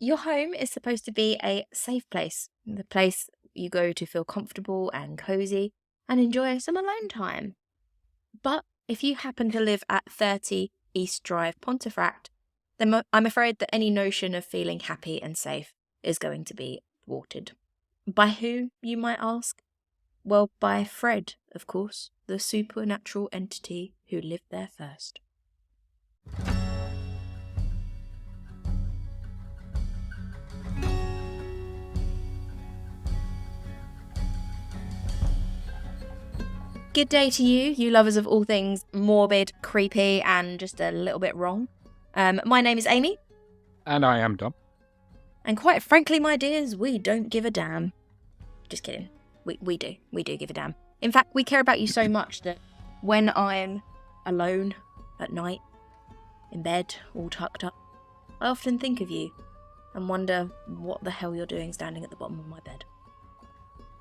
Your home is supposed to be a safe place, the place you go to feel comfortable and cozy and enjoy some alone time. But if you happen to live at 30 East Drive, Pontefract, then I'm afraid that any notion of feeling happy and safe is going to be thwarted. By who, you might ask? Well, by Fred, of course, the supernatural entity who lived there first. Good day to you lovers of all things morbid, creepy, and just a little bit wrong. My name is Amy. And I am Dom. And quite frankly, my dears, we don't give a damn. Just kidding. We do. We do give a damn. In fact, we care about you so much that when I'm alone at night, in bed, all tucked up, I often think of you and wonder what the hell you're doing standing at the bottom of my bed.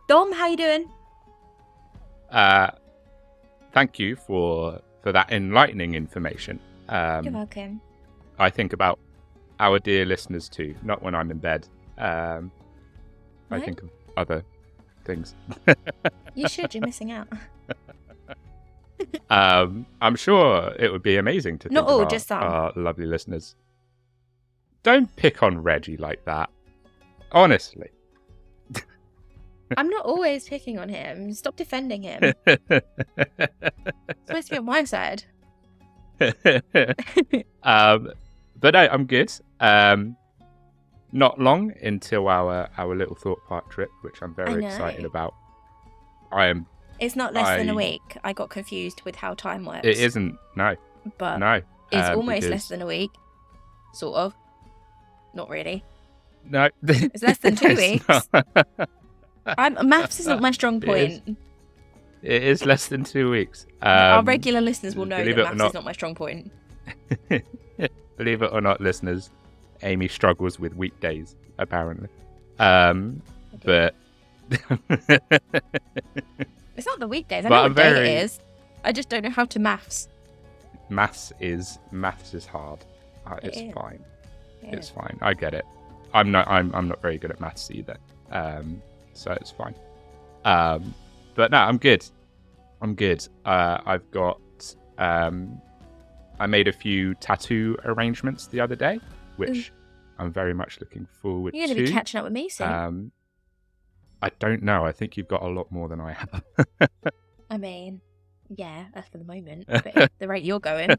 Dom, how you doing? Thank you for that enlightening information. You're welcome. I think about our dear listeners too, not when I'm in bed. I think of other things. You should, you're missing out. I'm sure it would be amazing to Not think all, of just some. our lovely listeners. Don't pick on Reggie like that. Honestly. I'm not always picking on him. Stop defending him. It's supposed to be on my side. But no, I'm good. Not long until our little thought park trip, which I'm very excited about. It's not less than a week. I got confused with how time works. It isn't. No. But no. It's almost less than a week. Sort of. Not really. No. It's less than 2 weeks. Maths isn't my strong point. It is less than 2 weeks. Our regular listeners will know that maths is not my strong point. Believe it or not, listeners, Amy struggles with weekdays, apparently. But it's not the weekdays. I know what day it is. I just don't know how to maths. Maths is hard. It's fine. It's fine. I get it. I'm not very good at maths either. So it's fine. But no, I'm good. I've got I made a few tattoo arrangements the other day, which I'm very much looking forward to. You're going to be catching up with me soon. I don't know. I think you've got a lot more than I have. I mean, yeah, that's for the moment. But at the rate you're going.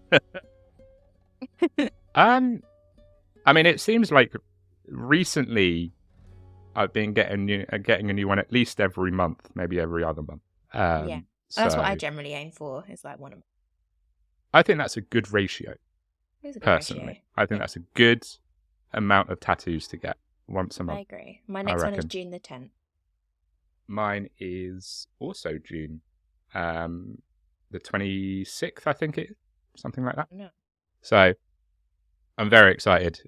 I mean, it seems like recently I've been getting a new one at least every month, maybe every other month. Yeah, that's what I generally aim for. Is like one a month. I think that's a good ratio. It's a good personally, ratio. I think that's a good amount of tattoos to get once a month. I agree. My next one is June the 10th. Mine is also June, the 26th, I think it, something like that. No. So I'm very excited.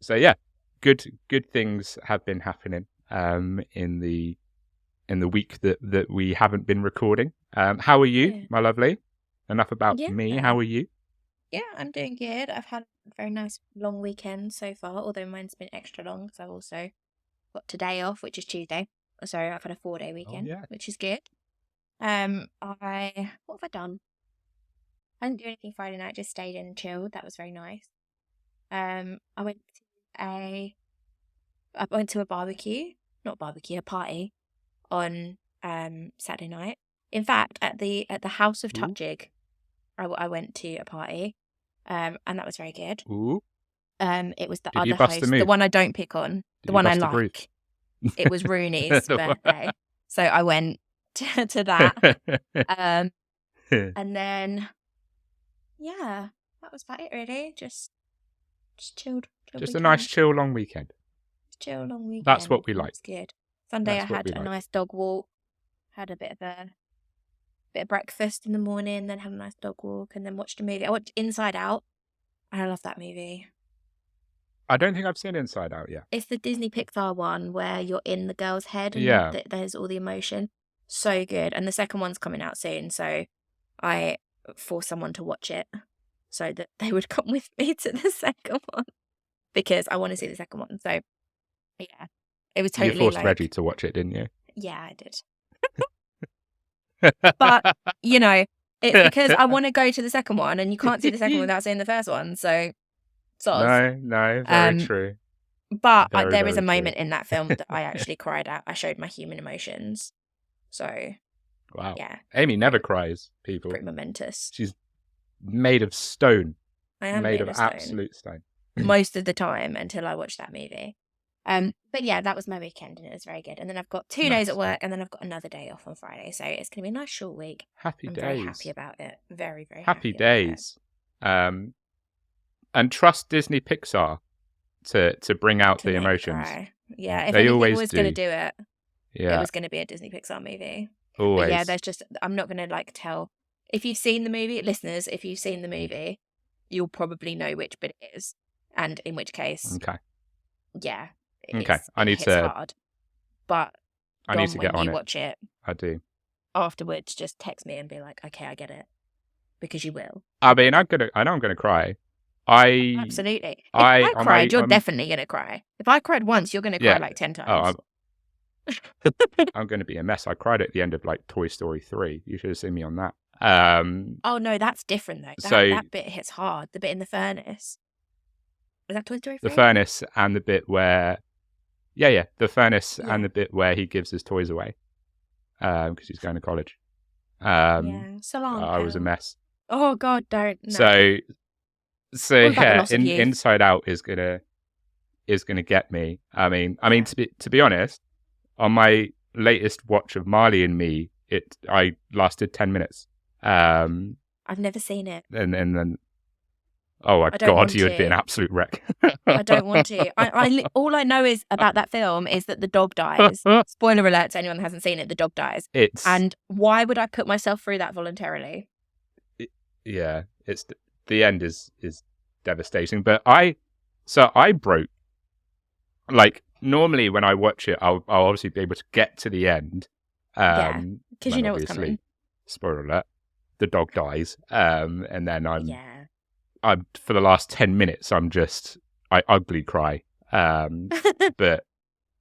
So yeah, good things have been happening in the week that we haven't been recording. How are you, my lovely? Enough about me. How are you? Yeah, I'm doing good. I've had a very nice long weekend so far, although mine's been extra long because I've also got today off, which is Tuesday. So I've had a 4-day weekend, which is good. What have I done? I didn't do anything Friday night, just stayed in and chilled. That was very nice. I went to a party on Saturday night. In fact, at the House of Tutjig, I went to a party, and that was very good. Ooh. It was the other host, the one I don't pick on, the one I like. It was Rooney's birthday, so I went to that. And then, yeah, that was about it really. Just chilled. Just a nice chill long weekend. Chill long weekend. That's what we like. It's good. Sunday I had a nice dog walk. Had a bit of breakfast in the morning, then had a nice dog walk, and then watched a movie. I watched Inside Out, and I love that movie. I don't think I've seen Inside Out yet. It's the Disney Pixar one where you're in the girl's head and there's all the emotion. So good. And the second one's coming out soon, so I forced someone to watch it so that they would come with me to the second one. because I want to see the second one. So yeah, it was You totally forced like, Reggie to watch it, didn't you? yeah, I did. But you know, it's because I want to go to the second one, and you can't see the second one without seeing the first one. So, soz. No, very true. But Very, there is a very moment true. in that film that I actually cried at. I showed my human emotions. So, Wow. yeah. Amy never cries, people. Pretty momentous. She's made of stone. I am made of stone. absolute stone. Most of the time until I watched that movie. But yeah, that was my weekend and it was very good. And then I've got 2 days at work and then I've got another day off on Friday. So it's going to be a nice short week. Happy I'm days. very happy about it. Very, very happy days. And trust Disney Pixar to bring out the emotions. Cry. Yeah, if they anything always was do. going to do it, yeah, it was going to be a Disney Pixar movie. Always. But yeah, there's just, I'm not going to like tell. If you've seen the movie, listeners, if you've seen the movie, you'll probably know which bit it is. And in which case, okay. Yeah. Okay, I need to. Hard. But I need to get on when it. you watch it, I do. Afterwards, just text me and be like, "Okay, I get it," because you will. I mean, I know I'm gonna cry. Absolutely. If I cried, you're definitely gonna cry. If I cried once, you're gonna cry like 10 times. I'm gonna be a mess. I cried at the end of like Toy Story 3. You should have seen me on that. Oh no, that's different though. That bit hits hard. The bit in the furnace. Was that Toy Story 3? The furnace and the bit where, the furnace and the bit where he gives his toys away, because he's going to college. So long. I was a mess. Oh God, don't. No. So yeah, Inside Out is gonna get me. I mean, to be honest, on my latest watch of Marley and Me, I lasted 10 minutes. I've never seen it. And then. Oh my God, you would be an absolute wreck. I don't want to. All I know is about that film is that the dog dies. Spoiler alert to anyone that hasn't seen it, the dog dies. And why would I put myself through that voluntarily? It's the end is devastating. But I broke, like, normally when I watch it, I'll obviously be able to get to the end. Because you know what's coming. Spoiler alert, the dog dies. And then I'm for the last 10 minutes, I ugly cry. But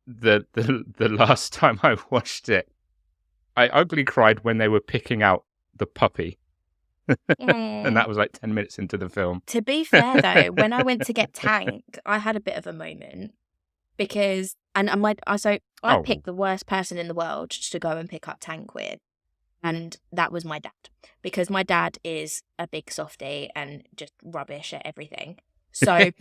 the last time I watched it, I ugly cried when they were picking out the puppy. And that was like 10 minutes into the film. To be fair though, when I went to get Tank, I had a bit of a moment because, I picked the worst person in the world to go and pick up Tank with. And that was my dad, because my dad is a big softie and just rubbish at everything. So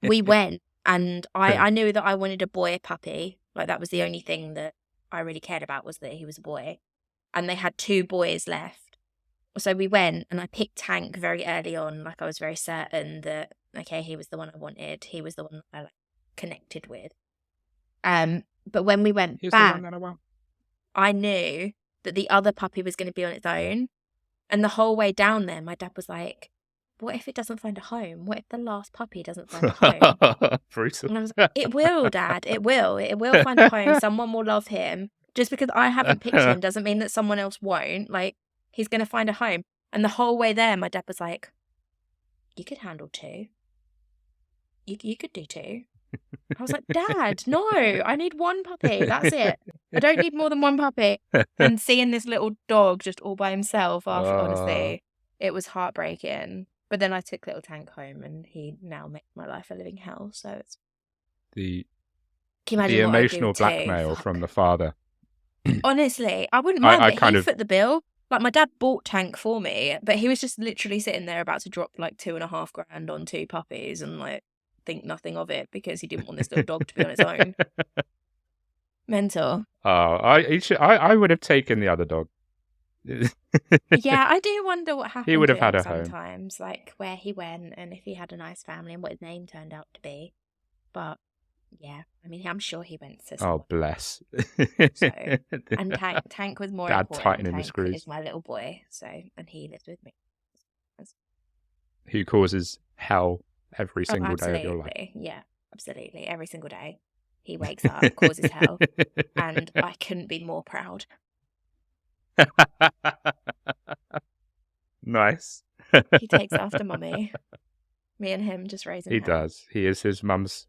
we went, and I knew that I wanted a boy puppy. Like, that was the only thing that I really cared about, was that he was a boy. And they had 2 boys left. So we went, and I picked Tank very early on. Like, I was very certain that, okay, he was the one I wanted. He was the one that I connected with. But when we went back, I knew that the other puppy was going to be on its own. And the whole way down there, my dad was like, what if it doesn't find a home? What if the last puppy doesn't find a home? Brutal. And I was like, it will, Dad. It will. It will find a home. Someone will love him. Just because I haven't picked him doesn't mean that someone else won't. Like, he's going to find a home. And the whole way there, my dad was like, you could handle 2. You could do 2. I was like, Dad, no, I need 1 puppy. That's it. I don't need more than 1 puppy. And seeing this little dog just all by himself, honestly, it was heartbreaking. But then I took little Tank home, and he now makes my life a living hell. So it's the emotional blackmail from the father. Honestly, I wouldn't mind, but he foot the bill. Like, my dad bought Tank for me, but he was just literally sitting there about to drop like $2,500 on 2 puppies, and like, think nothing of it because he didn't want this little dog to be on its own. Mental. I would have taken the other dog. Yeah, I do wonder what happened. He would have had a sometimes, home. Like where he went and if he had a nice family and what his name turned out to be. But yeah, I mean, I'm sure he went to. Oh, bless. So, and Tank was more Dad important. tightening Tank the screws. Is my little boy, and he lives with me. Who causes hell every single day of your life? Yeah, absolutely. Every single day. He wakes up, causes hell, and I couldn't be more proud. Nice. He takes after Mummy. Me and him just raising He hell. does. He is his mum's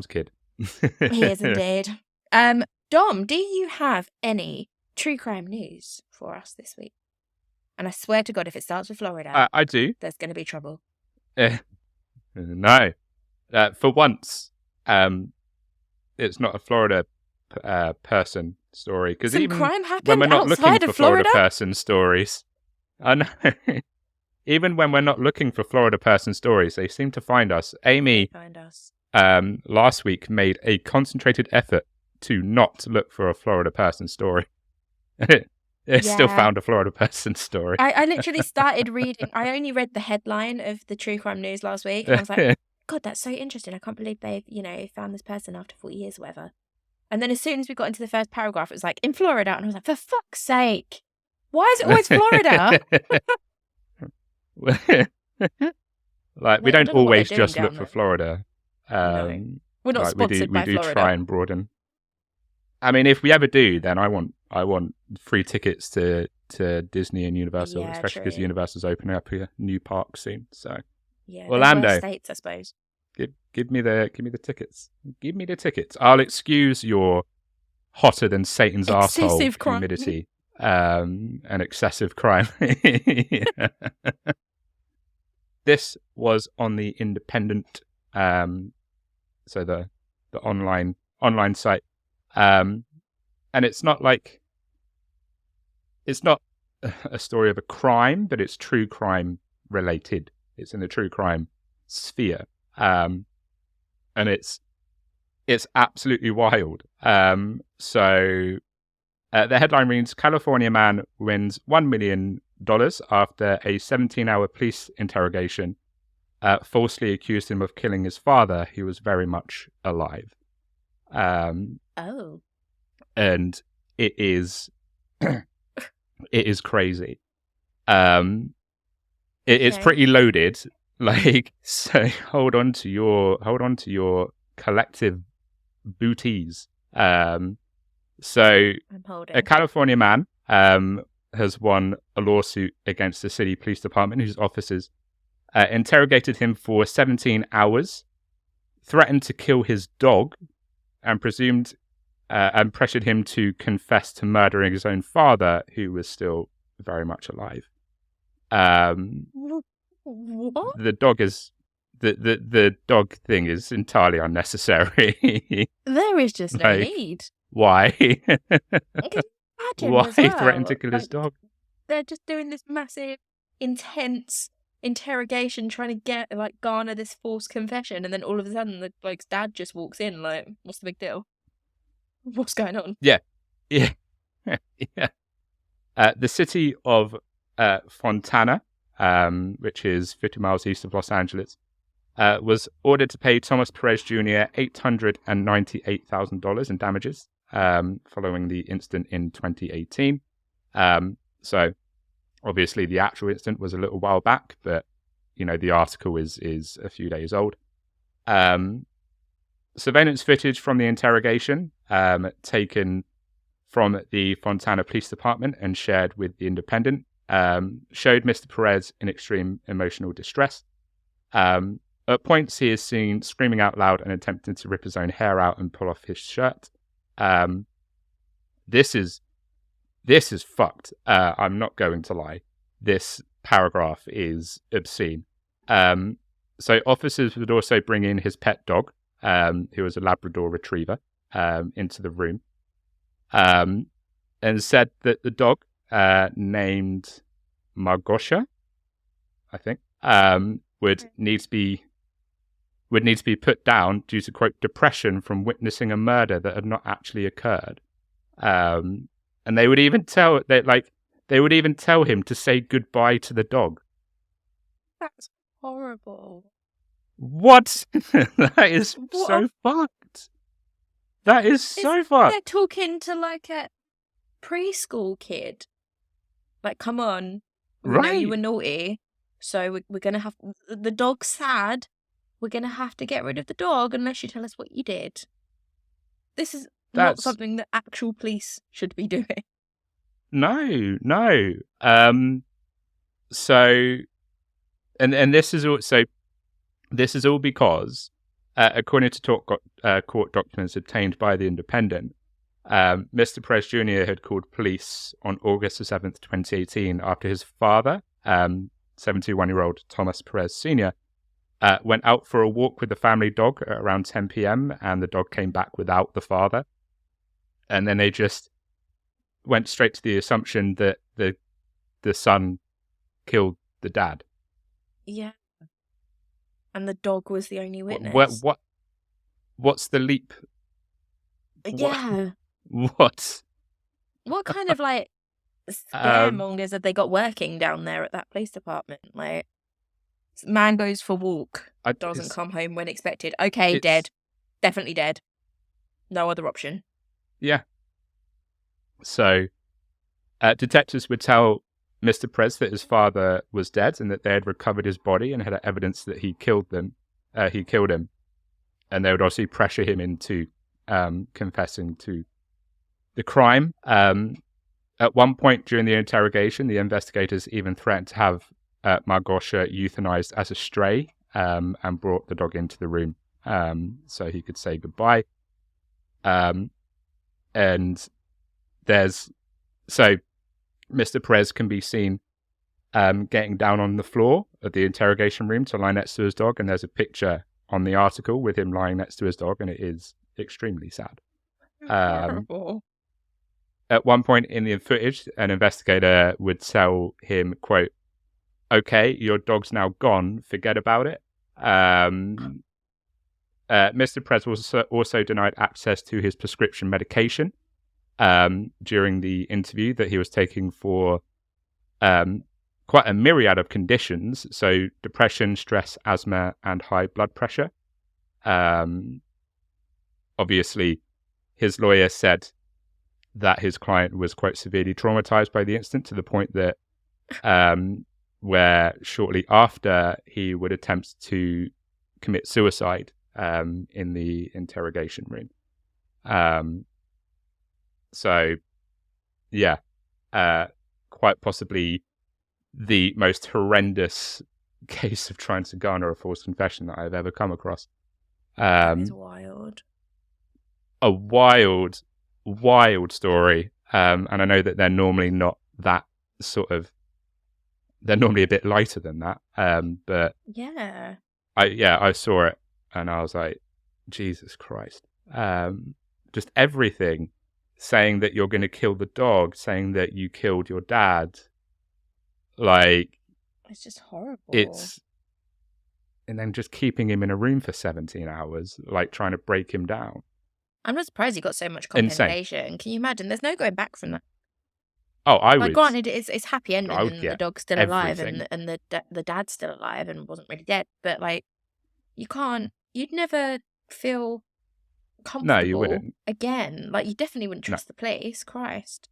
kid. He is indeed. Dom, do you have any true crime news for us this week? And I swear to God, if it starts with Florida, I do. there's going to be trouble. No. For once, it's not a Florida person story. Because even crime happened when we're not looking outside for of Florida person stories, I know. Even when we're not looking for Florida person stories, they seem to find us. Amy, last week made a concentrated effort to not look for a Florida person story. It still found a Florida person story. I literally started reading. I only read the headline of the true crime news last week, and I was like, God, that's so interesting. I can't believe they've, found this person after 40 years or whatever. And then as soon as we got into the first paragraph, it was like, in Florida. And I was like, for fuck's sake, why is it always Florida? Like, we don't always just look for Florida. No. We're not sponsored by Florida. We do try and broaden. I mean, if we ever do, then I want free tickets to Disney and Universal, especially because Universal's opening up a new park soon. So Orlando, states, I suppose. Give me the tickets. Give me the tickets. I'll excuse your hotter than Satan's arsehole humidity and excessive crime. This was on the Independent, so the online site, and it's not a story of a crime, but it's true crime related. It's in the true crime sphere, and it's absolutely wild. So the headline reads: California man wins $1 million after a 17-hour police interrogation falsely accused him of killing his father, who was very much alive. And it is crazy. It's pretty loaded. Like, so hold on to your collective booties. So a California man has won a lawsuit against the city police department, whose officers interrogated him for 17 hours, threatened to kill his dog, and pressured him to confess to murdering his own father, who was still very much alive. What? The dog thing is entirely unnecessary. There is just no need. Why? Why threaten to kill his dog? They're just doing this massive, intense interrogation, trying to get garner this false confession, and then all of a sudden the bloke's dad just walks in. Like, what's the big deal? What's going on? Yeah. The city of Fontana, which is 50 miles east of Los Angeles, was ordered to pay Thomas Perez Jr. $898,000 in damages following the incident in 2018. So obviously the actual incident was a little while back, but the article is a few days old. Surveillance footage from the interrogation, taken from the Fontana Police Department and shared with the Independent, showed Mr. Perez in extreme emotional distress. At points, he is seen screaming out loud and attempting to rip his own hair out and pull off his shirt. This is fucked. I'm not going to lie. This paragraph is obscene. So officers would also bring in his pet dog, who was a Labrador Retriever, into the room, and said that the dog, named Margosha, I think, would need to be put down due to, quote, depression from witnessing a murder that had not actually occurred. And they would even tell him to say goodbye to the dog. That's horrible. What? That is so fucked. That is so fucked. They're talking to a preschool kid. Like, come on. Right. You were naughty. So we're going to have... The dog's sad. We're going to have to get rid of the dog unless you tell us what you did. This is not something that actual police should be doing. No. So... And this is also... This is all because, according to court documents obtained by The Independent, Mr. Perez Jr. had called police on August the 7th, 2018, after his father, 71-year-old Thomas Perez Sr., went out for a walk with the family dog at around 10 p.m. and the dog came back without the father. And then they just went straight to the assumption that the son killed the dad. Yeah. And the dog was the only witness. What's the leap? Yeah. What kind of like scaremongers have they got working down there at that police department? Like, man goes for walk, doesn't come home when expected. Okay, dead. Definitely dead. No other option. Yeah. So, detectives would tell Mr. Perez that his father was dead and that they had recovered his body and had evidence that he killed him. And they would obviously pressure him into confessing to the crime. At one point during the interrogation, the investigators even threatened to have Margosha euthanized as a stray and brought the dog into the room so he could say goodbye. And so Mr. Perez can be seen getting down on the floor of the interrogation room to lie next to his dog, and there's a picture on the article with him lying next to his dog, and it is extremely sad. Horrible. At one point in the footage, an investigator would tell him, quote, "Okay, your dog's now gone, forget about it." Mr. Perez was also denied access to his prescription medication during the interview that he was taking for quite a myriad of conditions, so depression, stress, asthma, and high blood pressure. Obviously, his lawyer said that his client was quite severely traumatized by the incident, to the point that where shortly after he would attempt to commit suicide in the interrogation room. So, yeah, quite possibly the most horrendous case of trying to garner a false confession that I've ever come across. That is wild. A wild story. And I know that they're normally not that sort of... They're normally a bit lighter than that. But yeah, I saw it and I was like, Jesus Christ. Just everything. Saying that you're going to kill the dog, saying that you killed your dad. Like, it's just horrible. And then just keeping him in a room for 17 hours, like trying to break him down. I'm not surprised he got so much compensation. Insane. Can you imagine? There's no going back from that. Oh, I would. Granted, it's happy ending, and the dog's still everything. alive, and the dad's still alive and wasn't really dead. But like, you'd never feel comfortable. No, you wouldn't. Again, like, you definitely wouldn't trust the police. Christ.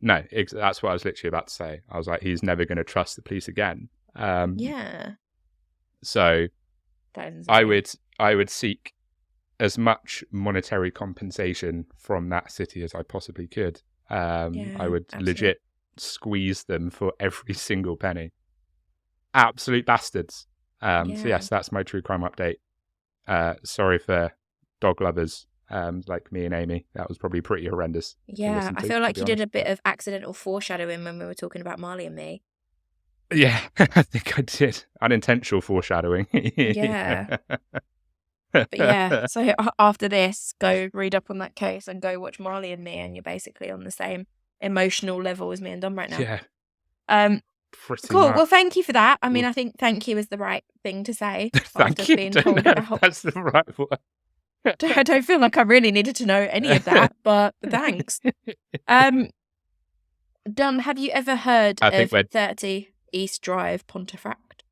No, that's what I was literally about to say. I was like, he's never going to trust the police again. Yeah. So, I would seek as much monetary compensation from that city as I possibly could. I would legit squeeze them for every single penny. Absolute bastards. So yes, that's my true crime update. Sorry for dog lovers like me and Amy. That was probably pretty horrendous. Yeah, I feel like you did a bit of accidental foreshadowing when we were talking about Marley and me. Yeah, I think I did. Unintentional foreshadowing. Yeah. But yeah, so after this, go read up on that case and go watch Marley and Me, and you're basically on the same emotional level as me and Dom right now. Yeah. Pretty cool. much. Well, thank you for that. I mean, I think thank you is the right thing to say. Thank you. Being told about. That's the right one. I don't feel like I really needed to know any of that, but thanks. Dom, have you ever heard of 30 East Drive, Pontefract?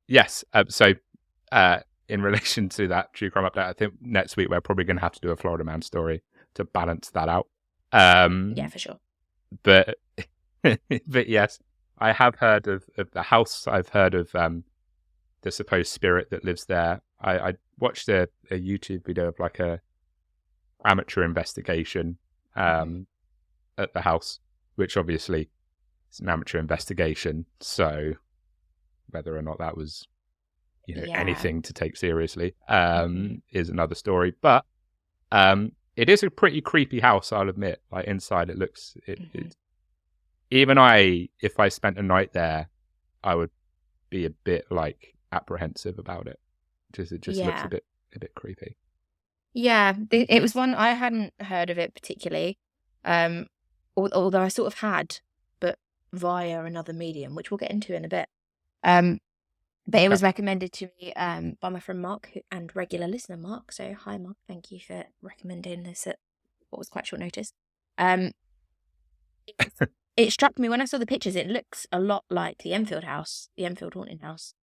Yes. So, in relation to that true crime update, I think next week we're probably going to have to do a Florida Man story to balance that out. Yeah, for sure. But yes, I have heard of the house. I've heard of the supposed spirit that lives there. I watched a YouTube video of like a amateur investigation at the house, which obviously is an amateur investigation. So whether or not that was anything to take seriously, is another story. But it is a pretty creepy house, I'll admit. Like inside, it looks. Even if I spent a night there, I would be a bit like apprehensive about it, because it just looks a bit creepy. Yeah, it was one I hadn't heard of it particularly, although I sort of had, but via another medium, which we'll get into in a bit. But it was recommended to me by my friend Mark and regular listener Mark. So hi Mark, thank you for recommending this at what was quite short notice. It struck me when I saw the pictures. It looks a lot like the Enfield house, the Enfield haunted house.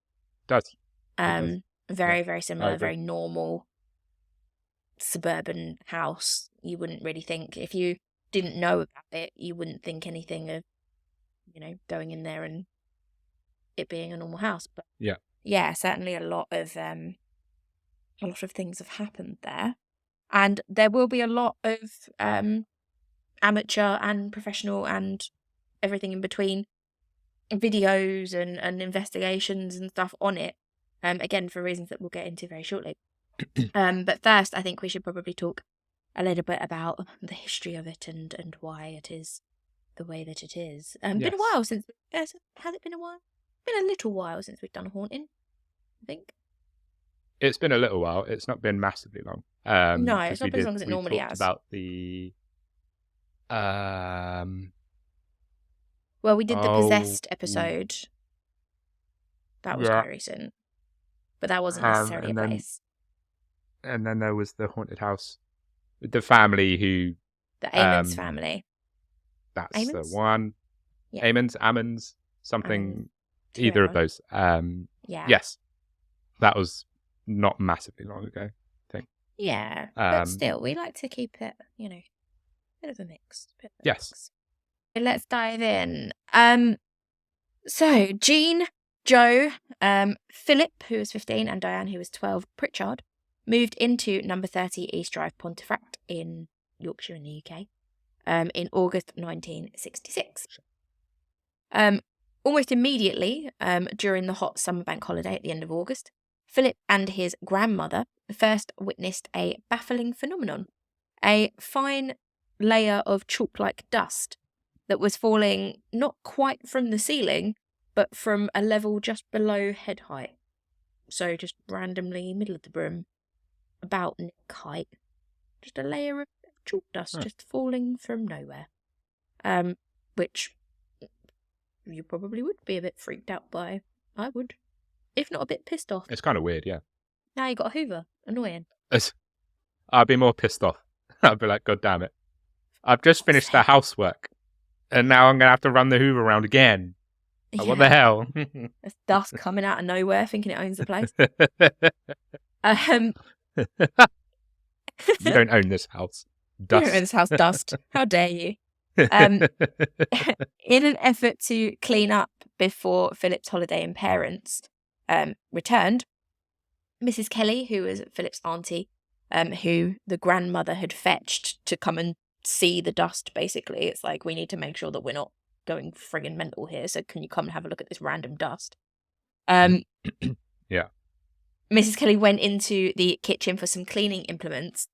It does. Very, very similar, very normal suburban house. You wouldn't really think, if you didn't know about it, you wouldn't think anything of, going in there and it being a normal house. But yeah, certainly a lot of things have happened there, and there will be a lot of amateur and professional and everything in between videos and investigations and stuff on it, again for reasons that we'll get into very shortly. But first I think we should probably talk a little bit about the history of it and why it is the way that it is. Been a while since, has it been a while? Been a little while since we've done a haunting, I think. It's been a little while. It's not been massively long. No, it's not been as long as it normally has. About the well, we did the possessed episode. That was quite recent, but that wasn't necessarily a place. And then there was the haunted house with the family who... The Amons family. That's Amons? The one. Yeah. Amons, something... either of those. Yes. That was not massively long ago, I think. Yeah, but still, we like to keep it, bit of a mix. Yes. Let's dive in. So, Jean, Joe, Philip, who was 15, and Diane, who was 12, Pritchard, moved into number 30 East Drive, Pontefract in Yorkshire in the UK in August 1966. Almost immediately, during the hot summer bank holiday at the end of August, Philip and his grandmother first witnessed a baffling phenomenon, a fine layer of chalk-like dust that was falling not quite from the ceiling, but from a level just below head height. So just randomly, middle of the room, about neck height. Just a layer of chalk dust just falling from nowhere. Which you probably would be a bit freaked out by. I would. If not a bit pissed off. It's kind of weird, yeah. Now you got a Hoover. Annoying. I'd be more pissed off. I'd be like, God damn it. I've just finished the housework. And now I'm going to have to run the Hoover around again. Like, what the hell? There's dust coming out of nowhere thinking it owns the place. You don't own this house. Dust. You don't own this house, dust. How dare you? In an effort to clean up before Philip's holiday and parents returned, Mrs. Kelly, who was Philip's auntie, who the grandmother had fetched to come and see the dust, basically. It's like, we need to make sure that we're not going friggin' mental here, so can you come and have a look at this random dust? Yeah. Mrs. Kelly went into the kitchen for some cleaning implements,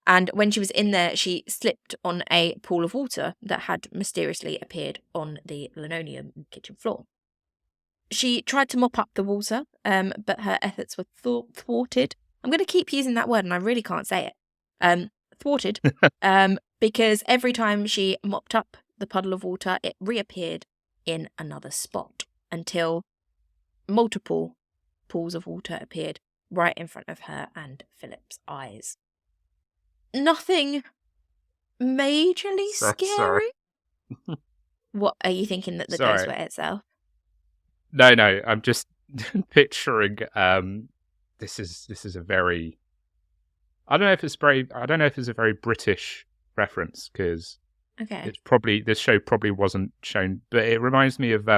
and when she was in there, she slipped on a pool of water that had mysteriously appeared on the linoleum kitchen floor. She tried to mop up the water, but her efforts were thwarted. I'm going to keep using that word, and I really can't say it. Thwarted. Because every time she mopped up the puddle of water, it reappeared in another spot until multiple pools of water appeared right in front of her and Philip's eyes. Nothing majorly scary. What are you thinking, that the ghost wet itself? No, I'm just picturing. This is a very. I don't know if it's a very British reference, because it's probably, this show probably wasn't shown, but it reminds me of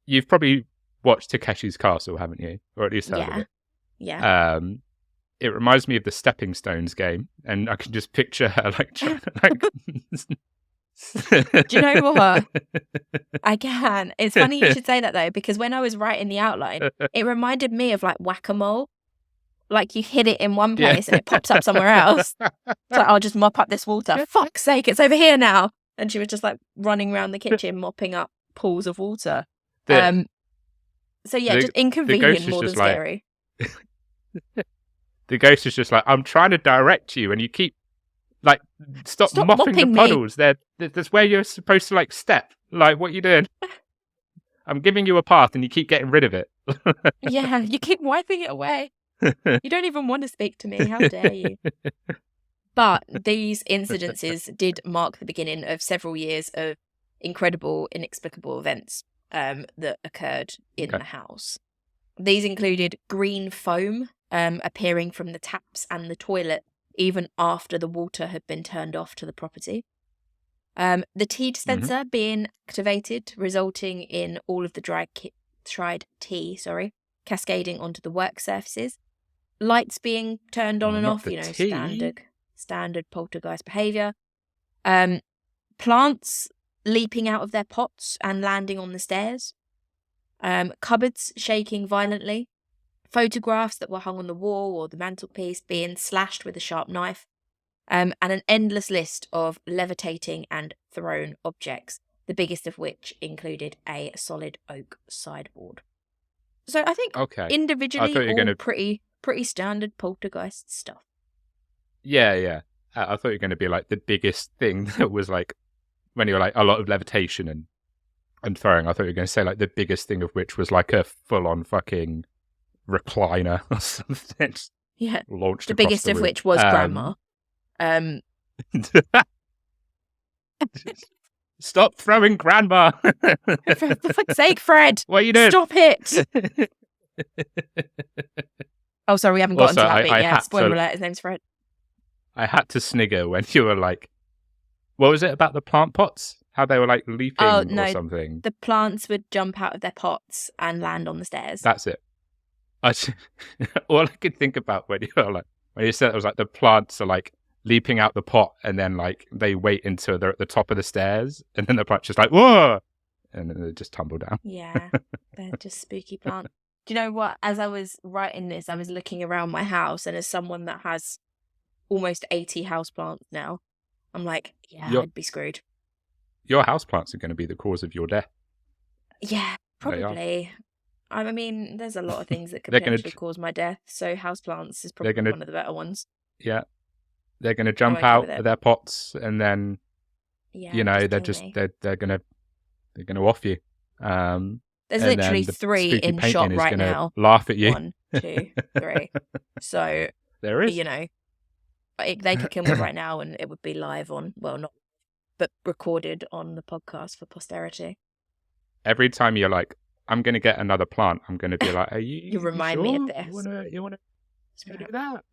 you've probably watched Takeshi's Castle, haven't you? Or at least heard of it. Yeah. It reminds me of the Stepping Stones game, and I can just picture her like Do you know what? I can. It's funny you should say that though, because when I was writing the outline, it reminded me of like whack-a-mole. Like you hit it in one place and it pops up somewhere else. It's like, I'll just mop up this water. Fuck's sake, it's over here now. And she was just like running around the kitchen mopping up pools of water. So yeah, just inconvenient more than scary. The ghost is just like, I'm trying to direct you and you keep like, stop mopping the puddles. That's where you're supposed to like step. Like, what are you doing? I'm giving you a path and you keep getting rid of it. Yeah, you keep wiping it away. You don't even want to speak to me. How dare you? But these incidences did mark the beginning of several years of incredible, inexplicable events that occurred in the house. These included green foam appearing from the taps and the toilet even after the water had been turned off to the property. The tea dispenser being activated, resulting in all of the dried tea, cascading onto the work surfaces. Lights being turned on and off, standard poltergeist behaviour. Plants leaping out of their pots and landing on the stairs. Cupboards shaking violently. Photographs that were hung on the wall or the mantelpiece being slashed with a sharp knife. And an endless list of levitating and thrown objects, the biggest of which included a solid oak sideboard. So I think individually all pretty standard poltergeist stuff. Yeah. I thought you were going to be like the biggest thing that was like, when you were like a lot of levitation and throwing, I thought you were going to say like the biggest thing of which was like a full-on fucking recliner or something. Yeah, launched the biggest of which was Grandma. Stop throwing Grandma! For fuck's sake, Fred! What are you doing? Stop it! Oh, sorry, we haven't gotten to that bit yet. Spoiler alert, his name's Fred. I had to snigger when you were like, what was it about the plant pots? How they were like leaping or something? The plants would jump out of their pots and land on the stairs. That's it. All I could think about when you were like, when you said it was like the plants are like leaping out the pot and then like they wait until they're at the top of the stairs and then the plant's just like, whoa! And then they just tumble down. Yeah, they're just spooky plants. Do you know what? As I was writing this, I was looking around my house, and as someone that has almost 80 houseplants now, I'm like, I'd be screwed. Your houseplants are going to be the cause of your death. Yeah, probably. I mean, there's a lot of things that could potentially cause my death, so houseplants is probably one of the better ones. Yeah. They're going to jump out of their pots, and then, they're going to off you. There's literally 3 in shot right now. Laugh at you. 1, 2, 3. So there is. They could kill me right now, and it would be live on, well, not, but recorded on the podcast for posterity. Every time you're like, I'm going to get another plant, I'm going to be like, are you? You remind me of this. You want to do that?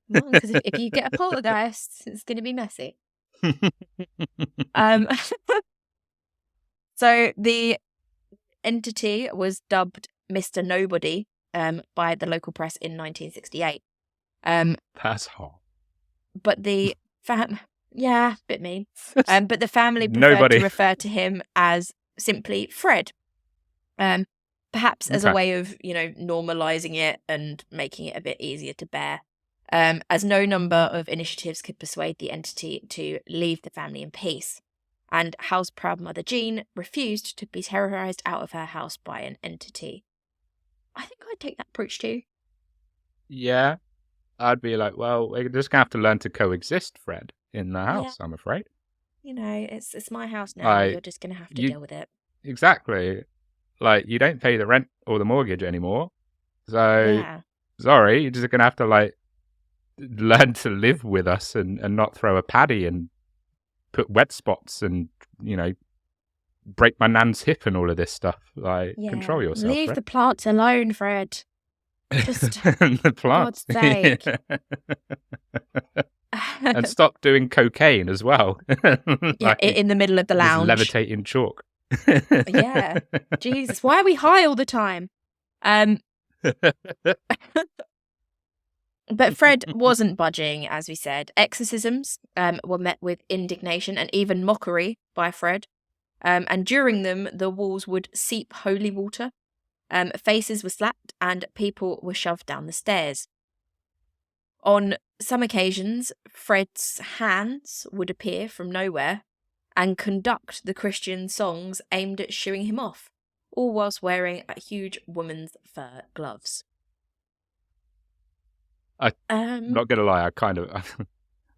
Because if you get a poltergeist, it's going to be messy. So the entity was dubbed Mr. Nobody by the local press in 1968. That's hot. But the a bit mean. But the family preferred to refer to him as simply Fred. Perhaps as a way of, normalizing it and making it a bit easier to bear. As no number of initiatives could persuade the entity to leave the family in peace. And house-proud mother Jean refused to be terrorized out of her house by an entity. I think I'd take that approach too. Yeah. I'd be like, well, we're just going to have to learn to coexist, Fred, in the house, I'm afraid. It's my house now. You're just going to have to deal with it. Exactly. Like, you don't pay the rent or the mortgage anymore. So, sorry, you're just going to have to, like, learn to live with us and not throw a paddy and put wet spots and, break my nan's hip and all of this stuff. Like, control yourself, Leave Fred. the plants alone, Fred. Just, the plants. For God's sake. And stop doing cocaine as well. In the middle of the lounge. Levitating chalk. Yeah. Jesus, why are we high all the time? But Fred wasn't budging, as we said. Exorcisms were met with indignation and even mockery by Fred. And during them, the walls would seep holy water, faces were slapped, and people were shoved down the stairs. On some occasions, Fred's hands would appear from nowhere and conduct the Christian songs aimed at shooing him off, all whilst wearing huge woman's fur gloves. I'm not gonna lie,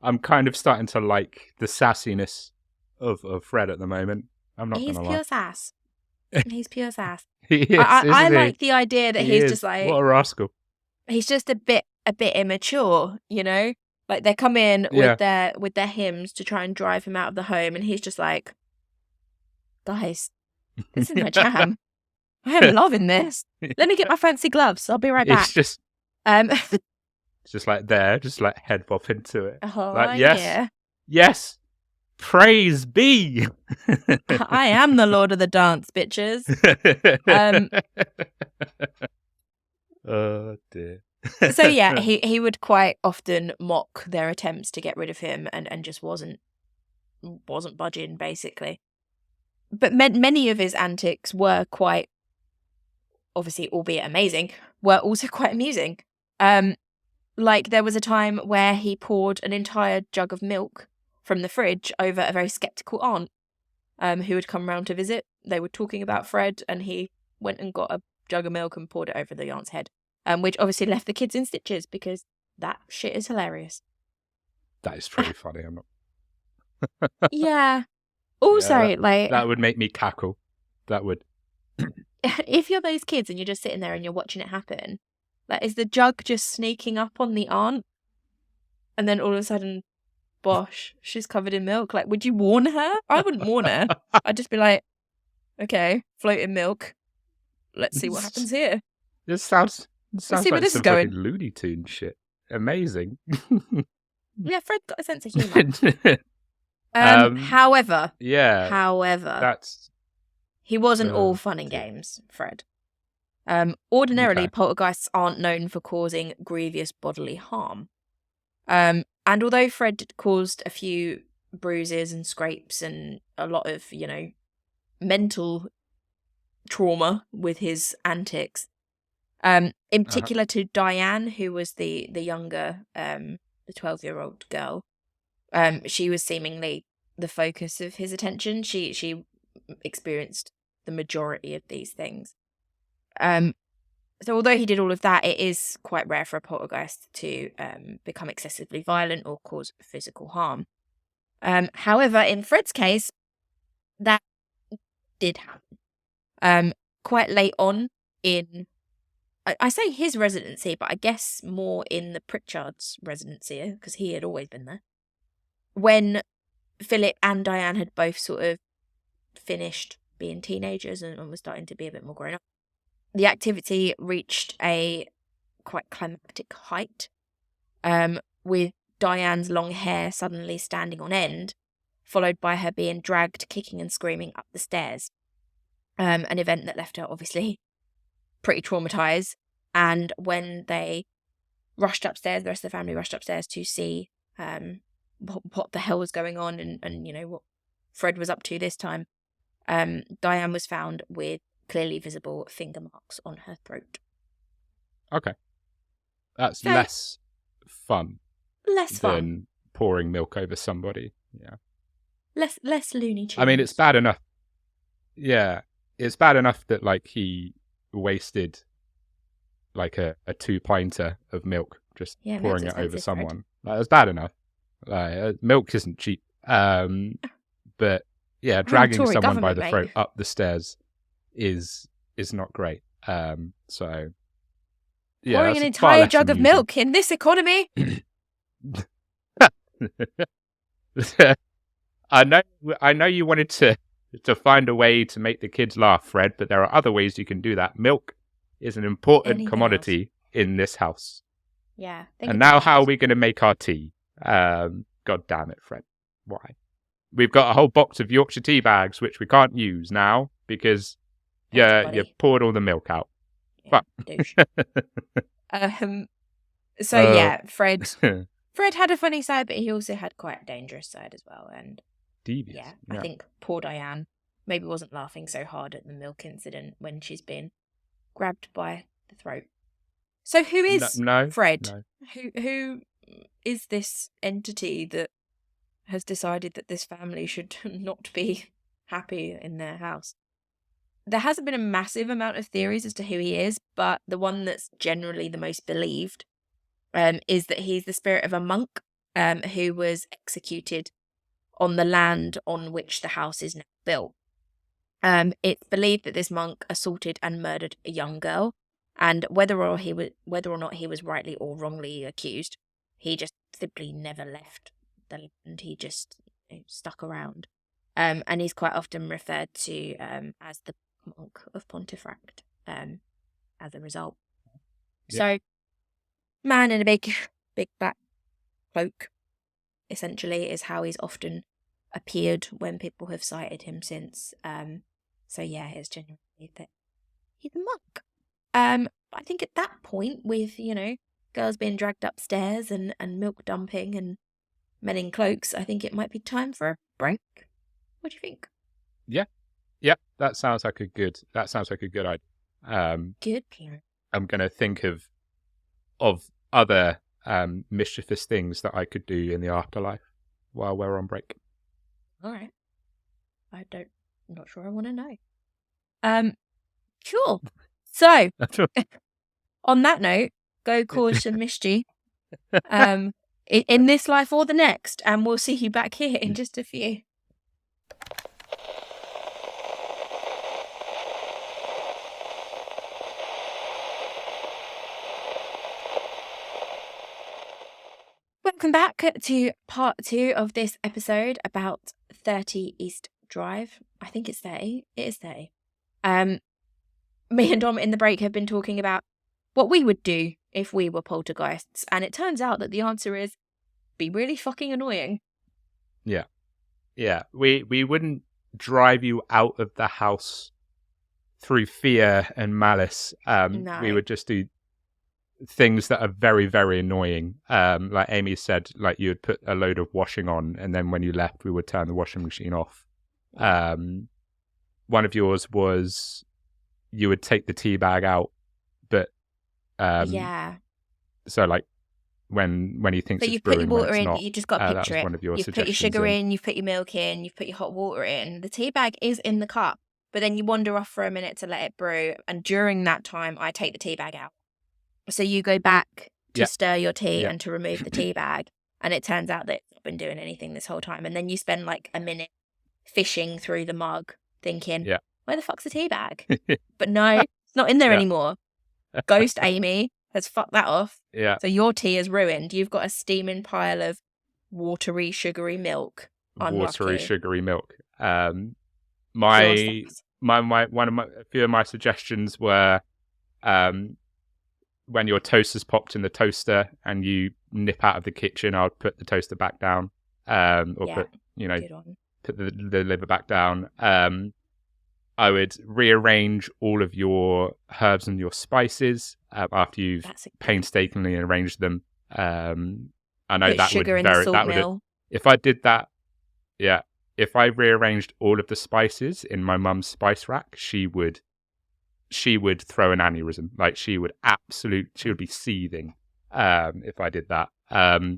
I'm kind of starting to like the sassiness of Fred at the bit. I'm not gonna lie. He's pure sass. He's pure sass. He is, I like the idea that he's just like, what a rascal. He's just a bit immature, you know? Like they come in with their hymns to try and drive him out of the home, and he's just like, guys, this is my jam. I am loving this. Let me get my fancy gloves. I'll be right back. It's just like there, just like head bop into it. Oh, like, yes, praise be. I am the Lord of the Dance, bitches. Oh dear. So yeah, he would quite often mock their attempts to get rid of him, and just wasn't budging, basically. But many of his antics were quite, obviously, albeit amazing, were also quite amusing. Like there was a time where he poured an entire jug of milk from the fridge over a very sceptical aunt who had come round to visit. They were talking about Fred, and he went and got a jug of milk and poured it over the aunt's head, which obviously left the kids in stitches because that shit is hilarious. That is pretty funny. I'm not. Yeah. Also, that would make me cackle. That would. If you're those kids and you're just sitting there and you're watching it happen, like, is the jug just sneaking up on the aunt? And then all of a sudden, bosh, she's covered in milk. Like, would you warn her? I wouldn't warn her. I'd just be like, okay, floating milk. Let's see what happens here. This sounds see like where this some is going. fucking Looney Tunes shit. Amazing. Yeah, Fred's got a sense of humour. However, he wasn't all fun and games, Fred. Ordinarily, poltergeists aren't known for causing grievous bodily harm. And although Fred caused a few bruises and scrapes and a lot of, mental trauma with his antics, in particular to Diane, who was the younger, the 12-year-old girl, she was seemingly the focus of his attention. She experienced the majority of these things. So although he did all of that, it is quite rare for a poltergeist to become excessively violent or cause physical harm. However, in Fred's case, that did happen. Quite late on in, I say his residency, but I guess more in the Pritchard's residency, because he had always been there. When Philip and Diane had both sort of finished being teenagers and were starting to be a bit more grown up, the activity reached a quite climactic height, with Diane's long hair suddenly standing on end, followed by her being dragged, kicking and screaming up the stairs. An event that left her obviously pretty traumatised. And when they rushed upstairs, the rest of the family rushed upstairs to see what the hell was going on and what Fred was up to this time, Diane was found with clearly visible finger marks on her throat. Okay. That's less fun. Than pouring milk over somebody. Yeah. Less Looney Tunes. I mean, it's bad enough. Yeah. It's bad enough that, he wasted, a 2-pinter of milk just pouring it over someone. It's bad enough. Milk isn't cheap. But, yeah, dragging someone by the throat up the stairs is not great. So, yeah. Pouring an entire jug of milk in this economy. I know you wanted to find a way to make the kids laugh, Fred, but there are other ways you can do that. Milk is an important commodity in this house. Yeah. And now how are we going to make our tea? God damn it, Fred. Why? We've got a whole box of Yorkshire tea bags, which we can't use now because you poured all the milk out. Yeah, So yeah, Fred had a funny side, but he also had quite a dangerous side as well. And devious. Yeah, I think poor Diane maybe wasn't laughing so hard at the milk incident when she's been grabbed by the throat. So who is Fred? No. Who is this entity that has decided that this family should not be happy in their house? There hasn't been a massive amount of theories as to who he is, but the one that's generally the most believed is that he's the spirit of a monk who was executed on the land on which the house is now built. It's believed that this monk assaulted and murdered a young girl, and whether or not he was rightly or wrongly accused, he just simply never left the land. He just stuck around, and he's quite often referred to as the monk of Pontefract. As a result, so man in a big black cloak, essentially, is how he's often appeared when people have cited him since. So yeah, it's genuinely that he's a monk. I think at that point, with girls being dragged upstairs and milk dumping and men in cloaks, I think it might be time for a break. What do you think? Yeah, that sounds like a good idea. Good plan. I'm gonna think of other mischievous things that I could do in the afterlife while we're on break. All right. I'm not sure I want to know. Cool. So, on that note, go cause some mischief. In this life or the next, and we'll see you back here in just a few. Welcome back to part 2 of this episode about 30 East Drive. I think it's 30. It is 30. Me and Dom in the break have been talking about what we would do if we were poltergeists, and it turns out that the answer is be really fucking annoying. Yeah. We wouldn't drive you out of the house through fear and malice. No. We would just do things that are very, very annoying. Like Amy said, like you would put a load of washing on, and then when you left, we would turn the washing machine off. One of yours was you would take the tea bag out, but so like when he thinks it's brewing, put your water in, not, you just got to picture it. One of your you've put your sugar in, you've put your milk in, you've put your hot water in. The tea bag is in the cup, but then you wander off for a minute to let it brew, and during that time, I take the tea bag out. So you go back to stir your tea and to remove the tea bag, and it turns out that it's not been doing anything this whole time. And then you spend like a minute fishing through the mug, thinking, where the fuck's the tea bag? But no, it's not in there anymore. Ghost Amy has fucked that off. Yeah. So your tea is ruined. You've got a steaming pile of watery, sugary milk. Watery, sugary milk. A few of my suggestions were, when your toaster's popped in the toaster and you nip out of the kitchen, I would put the toaster back down, put the liver back down. I would rearrange all of your herbs and your spices after you've painstakingly arranged them. I know put that would vary. If I did that, if I rearranged all of the spices in my mum's spice rack, she would throw an aneurysm. Like she would be seething if I did that. Do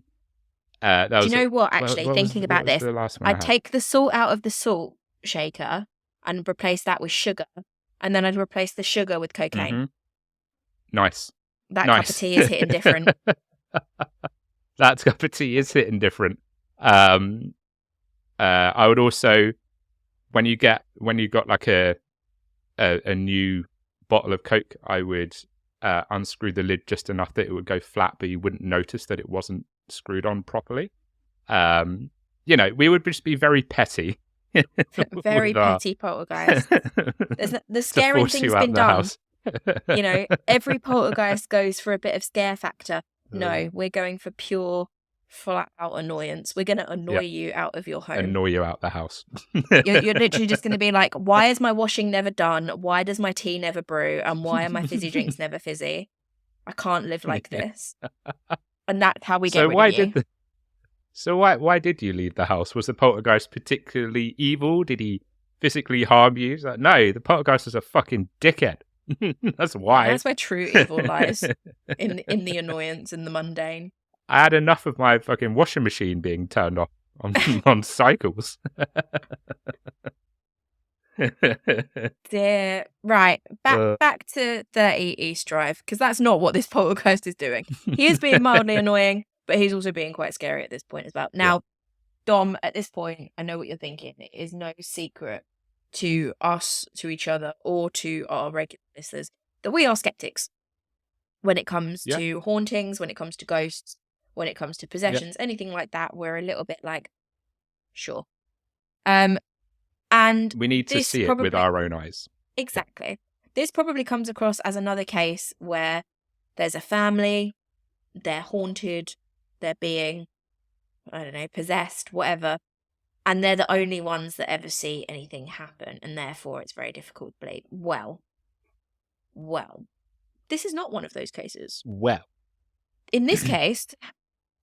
you know what? Actually, thinking about this, I'd take the salt out of the salt shaker and replace that with sugar, and then I'd replace the sugar with cocaine. Mm-hmm. Nice. That cup of tea is hitting different. That cup of tea is hitting different. I would also, when you got like a new bottle of Coke, I would unscrew the lid just enough that it would go flat, but you wouldn't notice that it wasn't screwed on properly. We would just be very petty. Very petty poltergeist. The scaring thing's been done. Every poltergeist goes for a bit of scare factor. No, we're going for pure, flat out annoyance. We're going to annoy you out of your home. Annoy you out the house. You're literally just going to be like, why is my washing never done? Why does my tea never brew? And why are my fizzy drinks never fizzy? I can't live like this. And that's how we get So rid why of you. did why did you leave the house? Was the poltergeist particularly evil? Did he physically harm you? It's like, no, the poltergeist is a fucking dickhead. That's why. That's where true evil lies, in the annoyance and the mundane. I had enough of my fucking washing machine being turned off on cycles. Dear. Right, back to 30 East Drive, because that's not what this poltergeist is doing. He is being mildly annoying, but he's also being quite scary at this point as well. Now, Dom, at this point, I know what you're thinking. It is no secret to us, to each other, or to our regular listeners that we are skeptics when it comes to hauntings, when it comes to ghosts, when it comes to possessions, anything like that. We're a little bit like, sure. And we need to see it with our own eyes. Exactly. This probably comes across as another case where there's a family, they're haunted, they're being, I don't know, possessed, whatever, and they're the only ones that ever see anything happen, and therefore it's very difficult to believe. Well, this is not one of those cases. Well. In this case,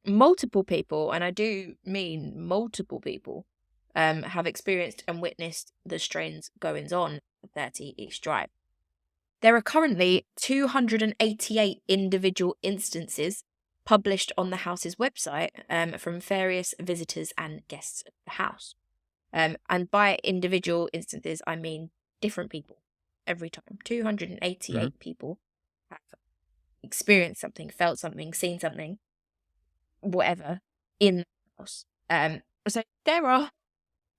multiple people, and I do mean multiple people, have experienced and witnessed the strange goings-on at 30 East Drive. There are currently 288 individual instances published on the house's website from various visitors and guests of the house. And by individual instances, I mean different people every time. 288 people have experienced something, felt something, seen something, whatever, in the house. So there are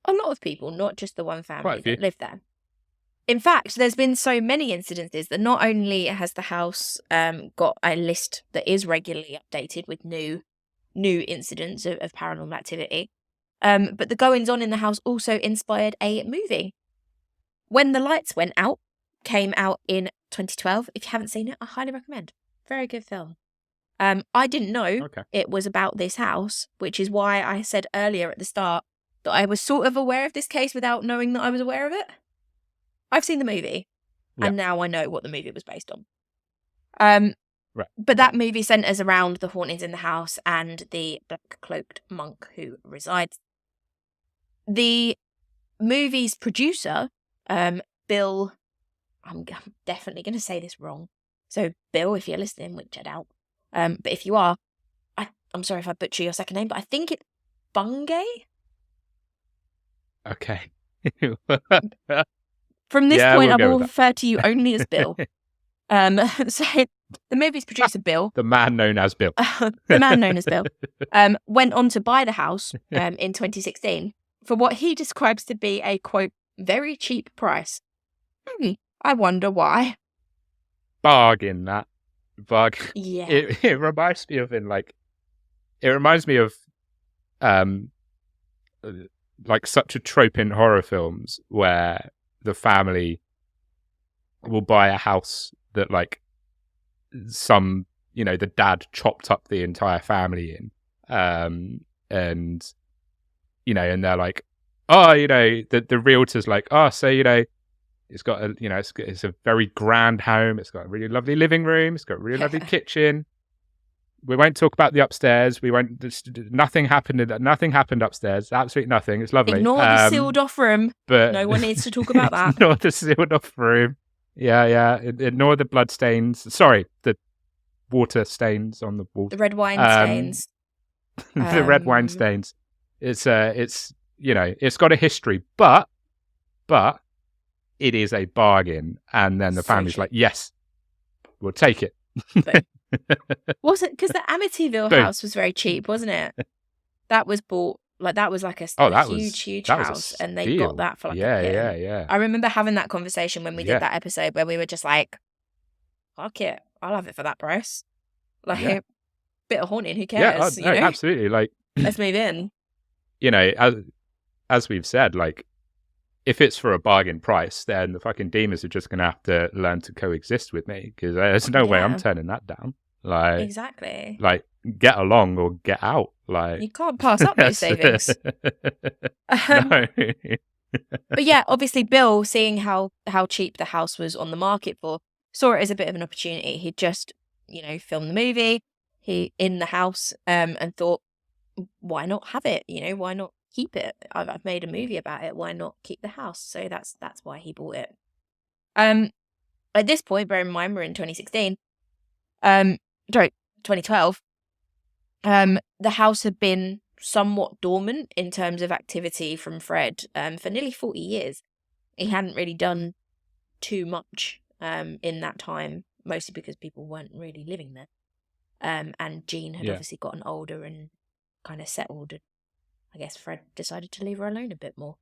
a lot of people, not just the one family that live there. In fact, there's been so many incidences that not only has the house got a list that is regularly updated with new incidents of paranormal activity, but the goings-on in the house also inspired a movie. When the Lights Went Out came out in 2012. If you haven't seen it, I highly recommend. Very good film. I didn't know it was about this house, which is why I said earlier at the start that I was sort of aware of this case without knowing that I was aware of it. I've seen the movie, and now I know what the movie was based on. But that movie centres around the hauntings in the house and the black-cloaked monk who resides. The movie's producer, Bill... I'm definitely going to say this wrong. So, Bill, if you're listening, which I doubt. But if you are, I'm sorry if I butcher your second name, but I think it's Bungay? Okay. From this point, I will refer to you only as Bill. So the movie's producer, Bill. The man known as Bill. The man known as Bill. Went on to buy the house in 2016 for what he describes to be a, quote, very cheap price. I wonder why. Bargain, that. Bargain. Yeah. It reminds me of like such a trope in horror films where the family will buy a house that like some, the dad chopped up the entire family in. And they're like, the realtor's like, so, it's got it's a very grand home. It's got a really lovely living room. It's got a really lovely kitchen. We won't talk about the upstairs. Nothing happened upstairs. Absolutely nothing. It's lovely. Ignore the sealed off room. But no one needs to talk about that. Ignore the sealed off room. Yeah. Ignore the blood stains. Sorry, the water stains on the wall. The red wine stains. The red wine stains. It's it's got a history, but it is a bargain. And then the family's like, yes, we'll take it. Was it because the Amityville house was very cheap, wasn't it? That was bought that was like a huge house, and they got that for like a pin. Yeah. I remember having that conversation when we did that episode where we were just like, "Fuck it, I'll have it for that price." Like bit of haunting, who cares? Yeah, absolutely. Like, let's move in. As we've said, like, if it's for a bargain price, then the fucking demons are just going to have to learn to coexist with me, because there's no way I'm turning that down. Like, exactly. Like, get along or get out. Like, you can't pass up those savings. No. But yeah, obviously Bill, seeing how cheap the house was on the market for, saw it as a bit of an opportunity. He'd just film the movie in the house, and thought, why not have it? Why not keep it? I've made a movie about it. Why not keep the house? So that's why he bought it. At this point, bear in mind, we're in 2016. Sorry, 2012. The house had been somewhat dormant in terms of activity from Fred for nearly 40 years. He hadn't really done too much in that time, mostly because people weren't really living there. And Jean had obviously gotten older and kind of settled. And I guess Fred decided to leave her alone a bit more.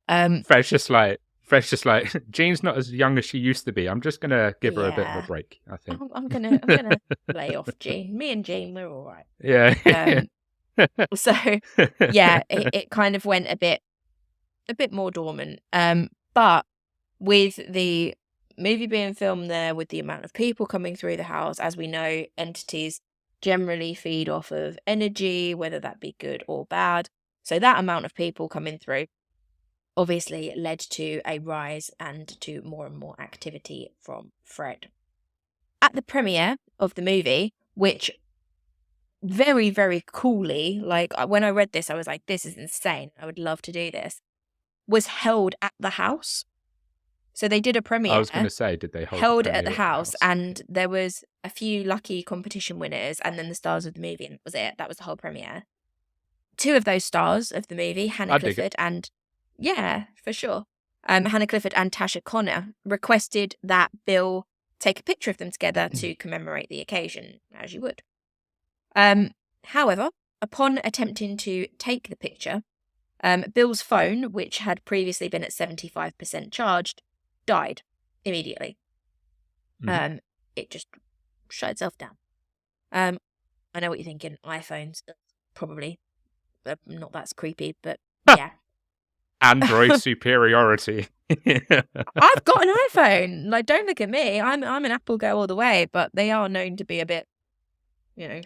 Fred's just like, Jean's not as young as she used to be. I'm just gonna give her a bit of a break, I think. I'm gonna lay off Jean. Me and Jean, we're all right. Yeah. So yeah, it kind of went a bit more dormant. But with the movie being filmed there, with the amount of people coming through the house, as we know, entities generally feed off of energy, whether that be good or bad. So that amount of people coming through obviously led to a rise and to more and more activity from Fred. At the premiere of the movie, which very, very coolly, like when I read this, I was like, this is insane. I would love to do this. Was held at the house. So they did a premiere. I was going to say, did they held at the house? And there was a few lucky competition winners, and then the stars of the movie, and that was it. That was the whole premiere. Two of those stars of the movie, Hannah Clifford and for sure, Hannah Clifford and Tasha Connor, requested that Bill take a picture of them together to commemorate the occasion, as you would. However, upon attempting to take the picture, Bill's phone, which had previously been at 75% charged, died immediately. It just shut itself down. I know what you're thinking. iPhones, probably not that's creepy, but yeah. Android superiority. I've got an iPhone. Like, don't look at me. I'm an Apple girl all the way, but they are known to be a bit,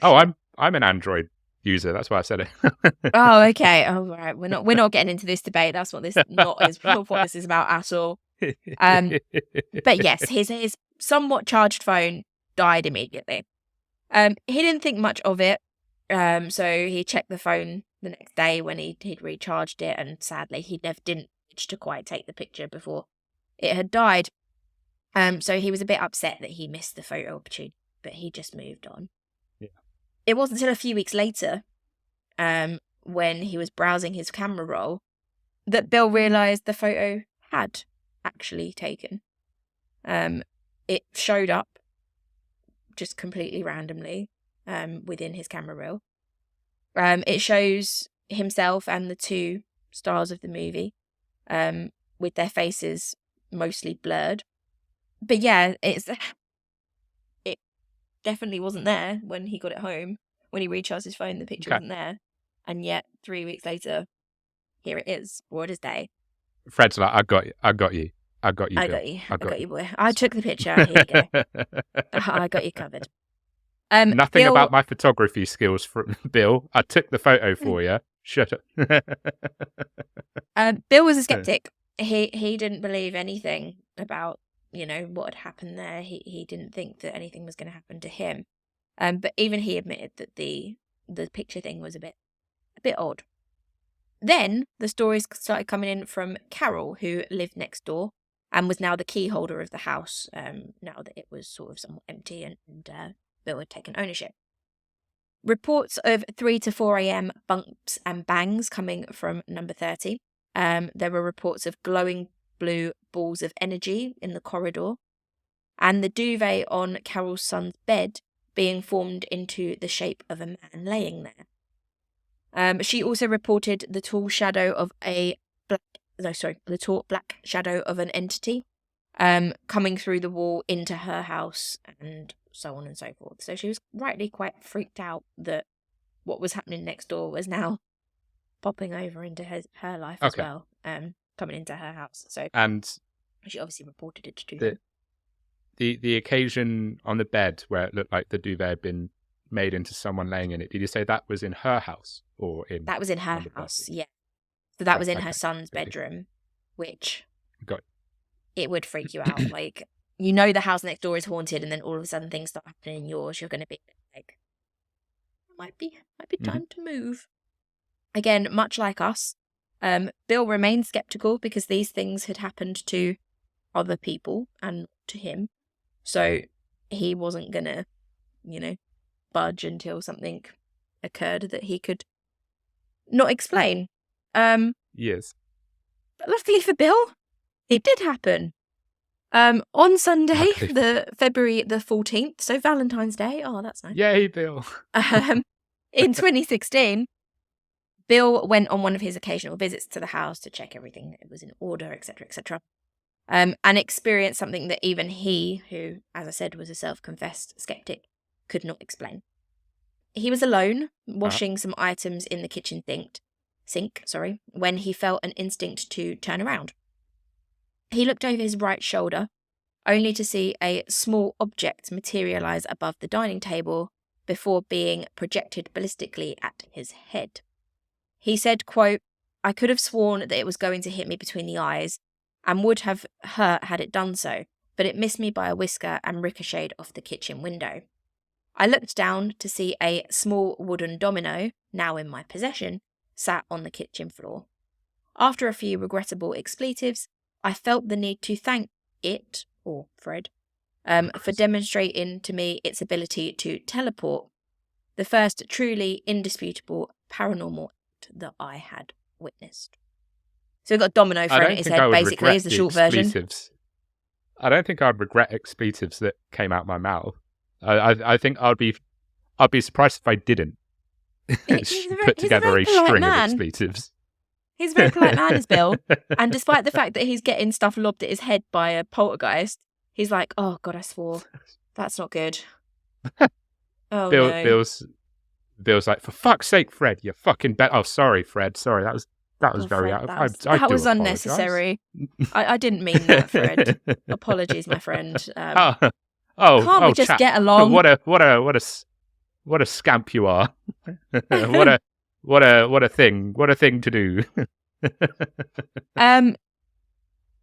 Oh, I'm an Android user. That's why I said it. Oh, okay. Oh, right. We're not getting into this debate. That's what this what this is about at all. But yes, his somewhat charged phone died immediately. He didn't think much of it. So he checked the phone the next day when he'd recharged it, and sadly he didn't manage to quite take the picture before it had died. So he was a bit upset that he missed the photo opportunity, but he just moved on. Yeah. It wasn't until a few weeks later, when he was browsing his camera roll, that Bill realised the photo had actually taken. It showed up just completely randomly within his camera roll. It shows himself and the two stars of the movie with their faces mostly blurred. But yeah, it definitely wasn't there when he got it home. When he recharged his phone, the picture wasn't there. And yet, 3 weeks later, here it is, broad as day. Fred's like, I got you. I got you, boy. I took the picture. Here you go. I got you covered. Nothing about my photography skills, from Bill. I took the photo for you. Shut up. Bill was a skeptic. He didn't believe anything about what had happened there. He didn't think that anything was going to happen to him. But even he admitted that the picture thing was a bit odd. Then the stories started coming in from Carol, who lived next door and was now the key holder of the house. Now that it was sort of somewhat empty and Bill had taken ownership. Reports of 3 to 4 a.m. bumps and bangs coming from number 30. There were reports of glowing blue balls of energy in the corridor, and the duvet on Carol's son's bed being formed into the shape of a man laying there. She also reported the tall black shadow of an entity coming through the wall into her house, and so on and so forth. So she was rightly quite freaked out that what was happening next door was now popping over into her life as well, coming into her house. So and she obviously reported it to them. The occasion on the bed where it looked like the duvet had been made into someone laying in it, did you say that was in her house or in? That was in her house, yeah. So that was in her son's bedroom, which it would freak you out. Like, you know the house next door is haunted, and then all of a sudden things start happening in yours, you're going to be like, might be time to move. Again, much like us, Bill remained skeptical because these things had happened to other people and to him. So he wasn't going to, budge until something occurred that he could not explain. Yes. But luckily for Bill, it did happen. On Sunday, the February the 14th, so Valentine's Day. Oh, that's nice. Yay, Bill. In 2016, Bill went on one of his occasional visits to the house to check everything it was in order, etc., etc., and experienced something that even he, who, as I said, was a self-confessed skeptic, could not explain. He was alone, washing some items in the kitchen sink, when he felt an instinct to turn around. He looked over his right shoulder, only to see a small object materialize above the dining table before being projected ballistically at his head. He said, quote, "I could have sworn that it was going to hit me between the eyes and would have hurt had it done so, but it missed me by a whisker and ricocheted off the kitchen window. I looked down to see a small wooden domino, now in my possession, sat on the kitchen floor. After a few regrettable expletives, I felt the need to thank it, or Fred, for demonstrating to me its ability to teleport, the first truly indisputable paranormal act that I had witnessed." So we've got a domino thrown at his head, basically, is the short version. I don't think I'd regret expletives that came out my mouth. I think I'd be surprised if I didn't put together a string of expletives. He's a very polite man, is Bill. And despite the fact that he's getting stuff lobbed at his head by a poltergeist, he's like, "Oh God, I swore. That's not good." Oh no. Bill's like, "For fuck's sake, Fred, you fucking bet." Oh, sorry, Fred. Sorry, that was very. Fred, that was unnecessary. I didn't mean that, Fred. Apologies, my friend. Can't we just get along? What a scamp you are. What a thing to do.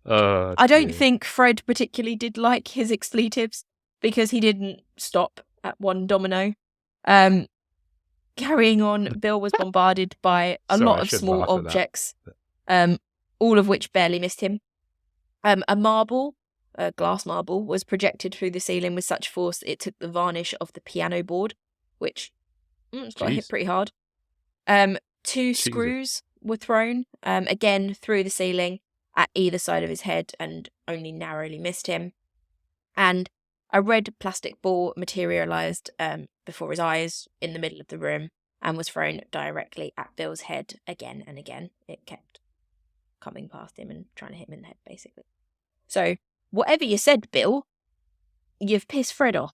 I don't think Fred particularly did like his expletives because he didn't stop at one domino. Carrying on, Bill was bombarded by a lot of small objects, all of which barely missed him. A glass marble, was projected through the ceiling with such force that it took the varnish off the piano board, which got hit pretty hard. Two screws were thrown, again through the ceiling at either side of his head and only narrowly missed him. And a red plastic ball materialised before his eyes in the middle of the room and was thrown directly at Bill's head again and again. It kept coming past him and trying to hit him in the head, basically. So, whatever you said, Bill, you've pissed Fred off.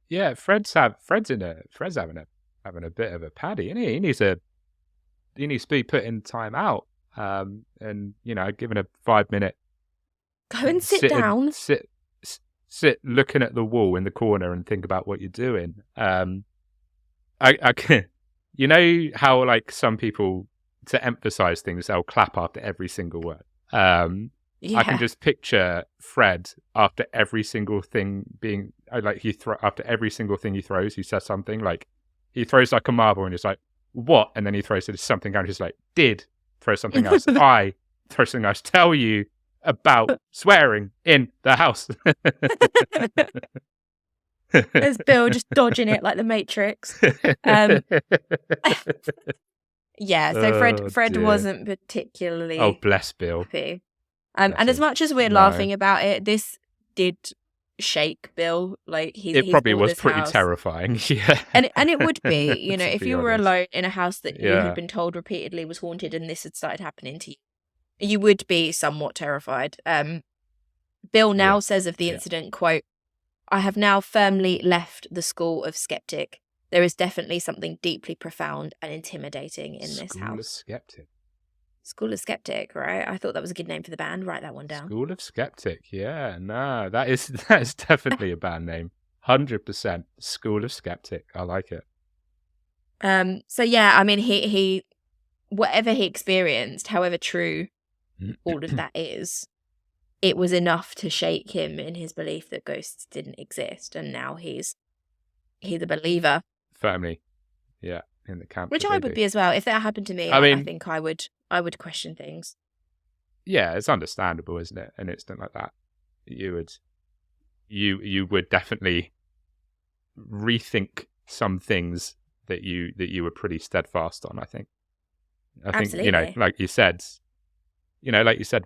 Yeah, Fred's having a bit of a paddy, isn't he? He needs to be put in time out, and given a 5-minute. Go and sit down. Sit looking at the wall in the corner and think about what you're doing. I you know how like some people, to emphasize things, they'll clap after every single word. I can just picture Fred after every single thing being like after every single thing he throws, he says something like he throws like a marble and he's like, "What?" And then he throws something else. He's like, "Did throw something else? I throw something else. Tell you about swearing in the house." There's Bill just dodging it like the Matrix. Yeah, so Fred wasn't particularly. Oh, bless Bill. Happy. And as much as we're laughing about it, this did shake Bill. Like it probably was pretty terrifying. Yeah, and it would be, if you were alone in a house that you had been told repeatedly was haunted, and this had started happening to you, you would be somewhat terrified. Bill now says of the incident, quote, "I have now firmly left the school of skeptic. There is definitely something deeply profound and intimidating in this house." School of skeptic. School of Skeptic, right? I thought that was a good name for the band. Write that one down. School of Skeptic, yeah. No, that is definitely a band name. 100%. School of Skeptic. I like it. So yeah, I mean, he whatever he experienced, however true all of that is, it was enough to shake him in his belief that ghosts didn't exist, and now he's a believer. Firmly, yeah, in the camp. Which I would be as well. If that happened to me, I mean, I think I would question things. Yeah, it's understandable, isn't it? An incident like that, you would definitely rethink some things that you were pretty steadfast on. I think, Absolutely. you know, like you said,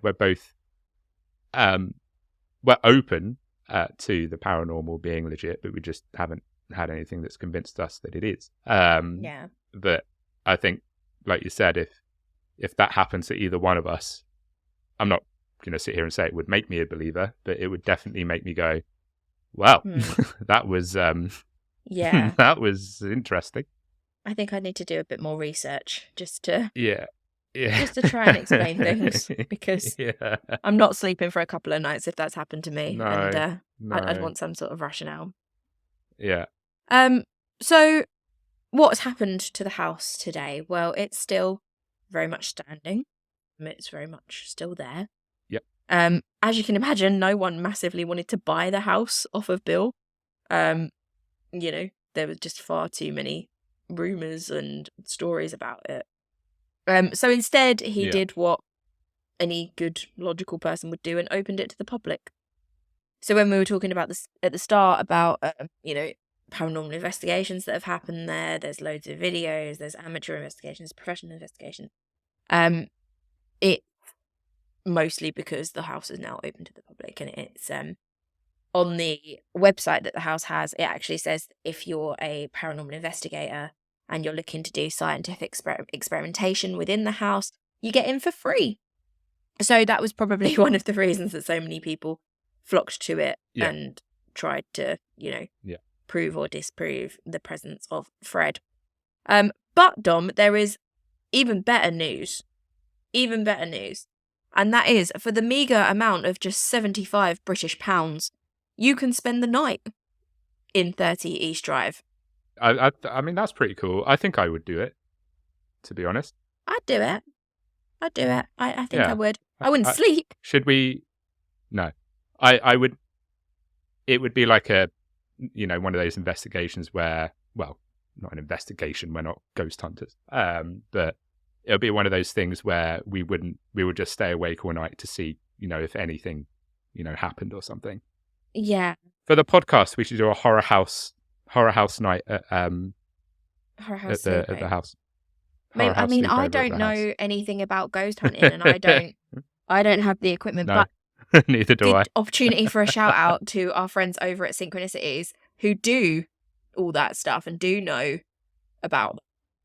we're both we're open to the paranormal being legit, but we just haven't had anything that's convinced us that it is. Yeah. But I think, like you said, if that happens to either one of us, I'm not going to sit here and say it would make me a believer, but it would definitely make me go, "Wow, that was yeah, that was interesting." I think I need to do a bit more research just to just to try and explain things, because I'm not sleeping for a couple of nights if that's happened to me, and I'd want some sort of rationale. Yeah. So what's happened to the house today? Well, it's still very much standing. It's very much still there. Yep. As you can imagine, no one massively wanted to buy the house off of Bill. You know, there was just far too many rumours and stories about it. So instead, he did what any good logical person would do and opened it to the public. So when we were talking about this at the start about, you know, paranormal investigations that have happened there, there's loads of videos, there's amateur investigations, professional investigations. It mostly because the house is now open to the public, and it's on the website that the house has, it actually says if you're a paranormal investigator and you're looking to do scientific experimentation within the house, you get in for free. So that was probably one of the reasons that so many people flocked to it and tried to, you know, prove or disprove the presence of Fred. But Dom, there is even better news. And that is, for the meagre amount of just 75 British pounds, you can spend the night in 30 East Drive. I mean, that's pretty cool. I think I would do it, to be honest. I'd do it. I think I would. I wouldn't sleep. Should we? No. I would. It would be like a, you know, one of those investigations where, well, not an investigation, we're not ghost hunters. But it'll be one of those things where we would just stay awake all night to see, you know, if anything, you know, happened or something. Yeah. For the podcast, we should do a horror house night at the house. Maybe, I mean, I don't know anything about ghost hunting, and I don't have the equipment, no, but neither do I. Opportunity for a shout out to our friends over at Synchronicities who do all that stuff and do know about them.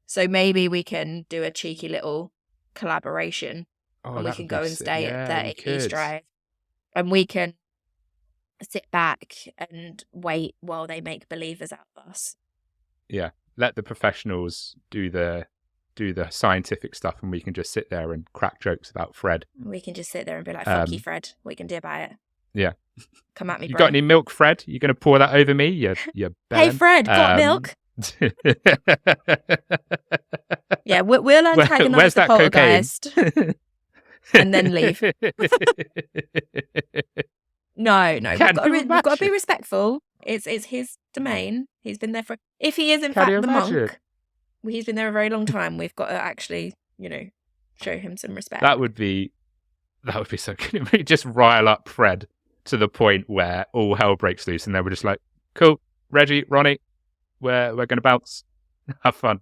So maybe we can do a cheeky little collaboration, and we can go and stay at 30 East Drive, and we can sit back and wait while they make believers out of us. Yeah, let the professionals do the scientific stuff, and we can just sit there and crack jokes about Fred. We can just sit there and be like, fuck you, Fred. What you can do about it? Yeah. Come at me, You bro. got any milk, Fred? You going to pour that over me? You Hey, Fred, got milk? Yeah, we'll antagonize the poltergeist and then leave. No, we've got to be respectful. It's his domain. He's been there for... If he is, in fact, the monk, he's been there a very long time. We've got to actually, you know, show him some respect. That would be so good. We just rile up Fred to the point where all hell breaks loose, and then we're just like, cool, Reggie, Ronnie, we're going to bounce. Have fun.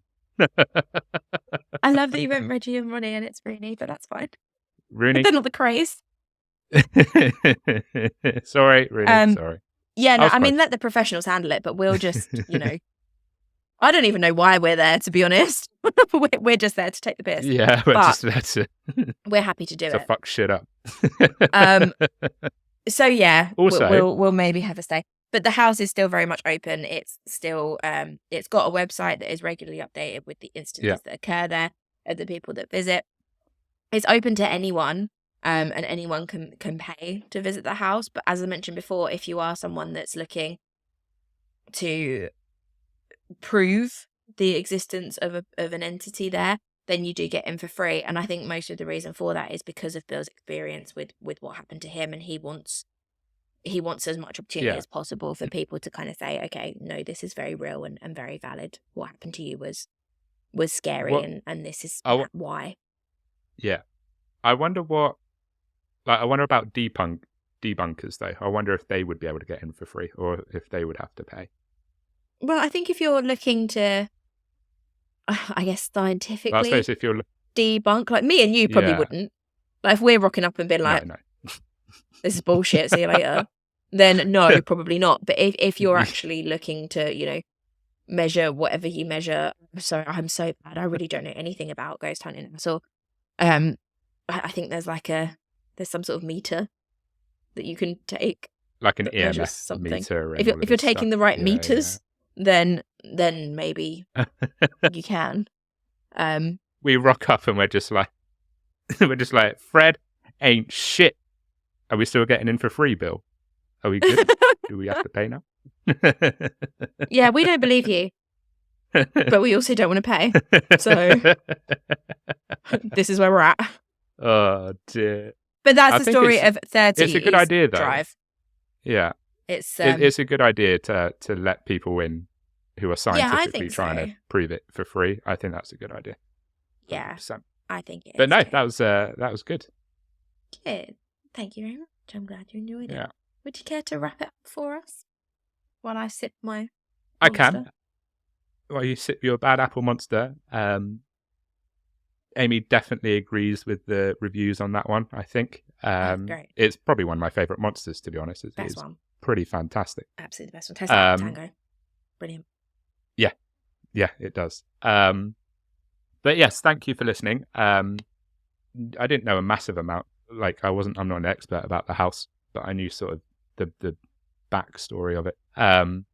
I love that you went Reggie and Ronnie, and it's Rooney, but that's fine. Rooney? They're not the craze. Sorry, Rooney, sorry. Yeah, no, I mean, let the professionals handle it, but we'll just, you know... I don't even know why we're there, to be honest. We're just there to take the piss. Yeah, we're just there to... We're happy to do it. To fuck shit up. So, yeah, also, we'll maybe have a stay. But the house is still very much open. It's still... it's got a website that is regularly updated with the instances that occur there and the people that visit. It's open to anyone, and anyone can pay to visit the house. But as I mentioned before, if you are someone that's looking to... prove the existence of an entity there, then you do get in for free. And I think most of the reason for that is because of Bill's experience with what happened to him, and he wants as much opportunity as possible for people to kind of say, okay, no, this is very real and very valid. What happened to you was scary, and this is why. Yeah. I wonder about debunkers though. I wonder if they would be able to get in for free, or if they would have to pay. Well, I think if you're looking to, I guess, scientifically I suppose if you're debunk, like me and you probably wouldn't. Like if we're rocking up and being like, no. This is bullshit, see you later, then no, probably not. But if you're actually looking to, measure whatever you measure, I'm so bad. I really don't know anything about ghost hunting. So, I think there's there's some sort of meter that you can take, like an EMF meter. If you're taking the right meters, then maybe you can. We rock up and we're just like, Fred ain't shit. Are we still getting in for free, Bill? Are we good? Do we have to pay now? Yeah, we don't believe you, but we also don't want to pay. So this is where we're at. Oh dear! But that's the story of 30. It's a good idea, though. Drive. Yeah, it's a good idea to let people in who are scientifically trying to prove it for free. I think that's a good idea. 100%. Yeah, I think it is. But no, that was good. Good. Thank you very much. I'm glad you enjoyed it. Yeah. Would you care to wrap it up for us while I sip my monster? I can. While you sip your bad apple monster, Amy definitely agrees with the reviews on that one, I think. Great. It's probably one of my favourite monsters, to be honest. It's one. Pretty fantastic. Absolutely the best one. Tastes like tango. Brilliant. Yeah, it does. But yes, thank you for listening. I didn't know a massive amount. I'm not an expert about the house, but I knew sort of the backstory of it. And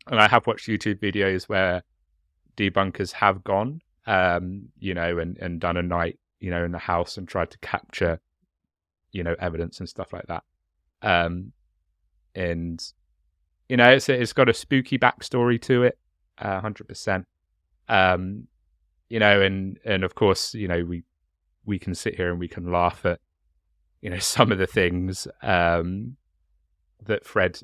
I have watched YouTube videos where debunkers have gone, and done a night, in the house and tried to capture, evidence and stuff like that. And it's got a spooky backstory to it, 100%. And of course, we can sit here and we can laugh at, some of the things that Fred,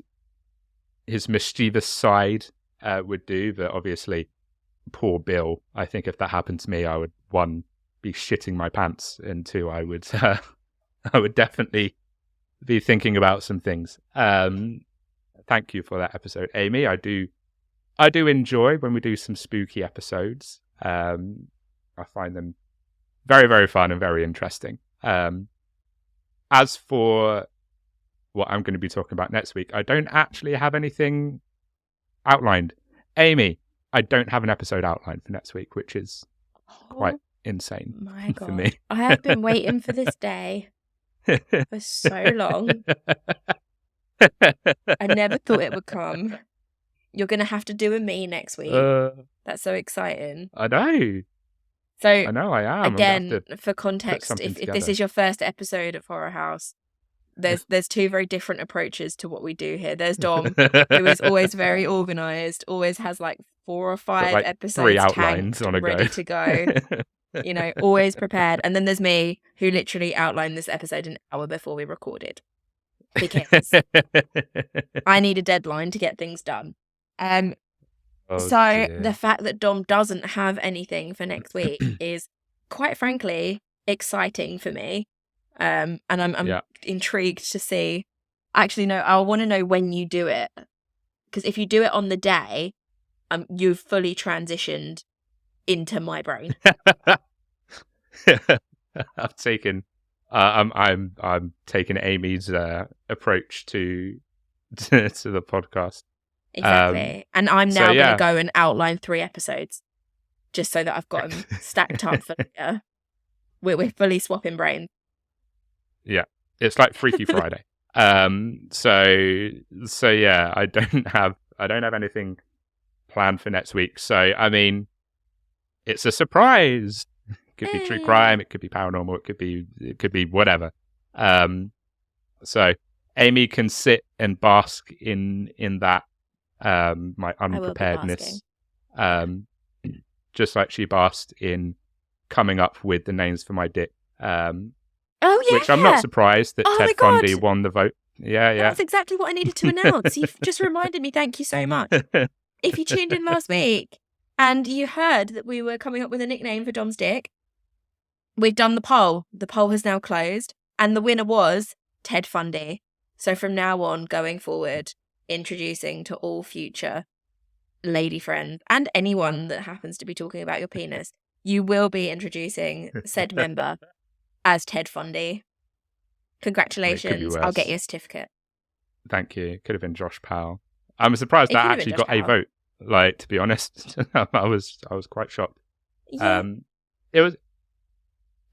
his mischievous side, would do. But obviously, poor Bill, I think if that happened to me, I would, one, be shitting my pants, and two, I would definitely be thinking about some things. Thank you for that episode, Amy. I do enjoy when we do some spooky episodes. I find them very, very fun and very interesting. As for what I'm going to be talking about next week, I don't actually have anything outlined. Amy, I don't have an episode outlined for next week, which is quite insane for me. I have been waiting for this day for so long. I never thought it would come. You're going to have to do a me next week. That's so exciting. I know. So I know I am. Again, for context, if this is your first episode of Horror House, there's two very different approaches to what we do here. There's Dom, who is always very organised, always has 4 or 5 episodes 3 outlines on a ready go. to go. Always prepared. And then there's me, who literally outlined this episode an hour before we recorded, because I need a deadline to get things done. The fact that Dom doesn't have anything for next week is, quite frankly, exciting for me. And I'm intrigued to see. Actually, no, I want to know when you do it, because if you do it on the day, you've fully transitioned into my brain. I'm taking Amy's approach to the podcast. Exactly. And I'm now going to go and outline 3 episodes, just so that I've got them stacked up for later. We're fully swapping brains. Yeah, it's like Freaky Friday. So yeah, I don't have anything planned for next week. So I mean, it's a surprise. It could be true crime, it could be paranormal, it could be whatever. So Amy can sit and bask in that, my unpreparedness, just like she basked in coming up with the names for my dick. Oh yeah, which I'm not surprised that Ted Bundy won the vote. Yeah. That's exactly what I needed to announce. You've just reminded me. Thank you so much. If you tuned in last week and you heard that we were coming up with a nickname for Dom's dick, we've done the poll. The poll has now closed, and the winner was Ted Bundy. So from now on, going forward, introducing to all future lady friends and anyone that happens to be talking about your penis, you will be introducing said member as Ted Bundy. Congratulations. I'll get you a certificate. Thank you. Could have been Josh Powell. I'm surprised that actually got a vote. Like, to be honest, I was quite shocked. Yeah. It was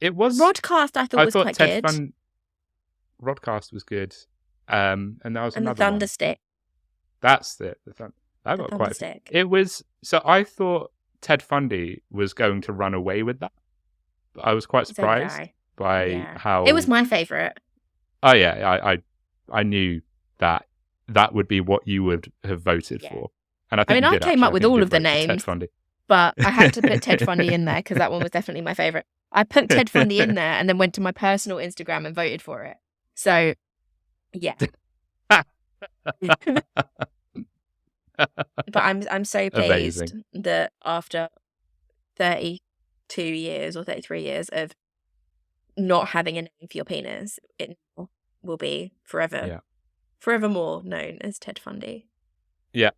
Rodcast. I thought was quite good. Rodcast was good. And there was another the Thunderstick. That's it. I got quite. It was. So I thought Ted Bundy was going to run away with that. But I was quite surprised by how it was my favourite. Oh yeah, I knew that would be what you would have voted for, and I think I came up with all of the names, but I had to put Ted Bundy in there because that one was definitely my favourite. I put Ted Bundy in there and then went to my personal Instagram and voted for it. So, yeah. But I'm so pleased that after 32 years or 33 years of not having a name for your penis, it will be forevermore known as Ted Bundy. Yeah,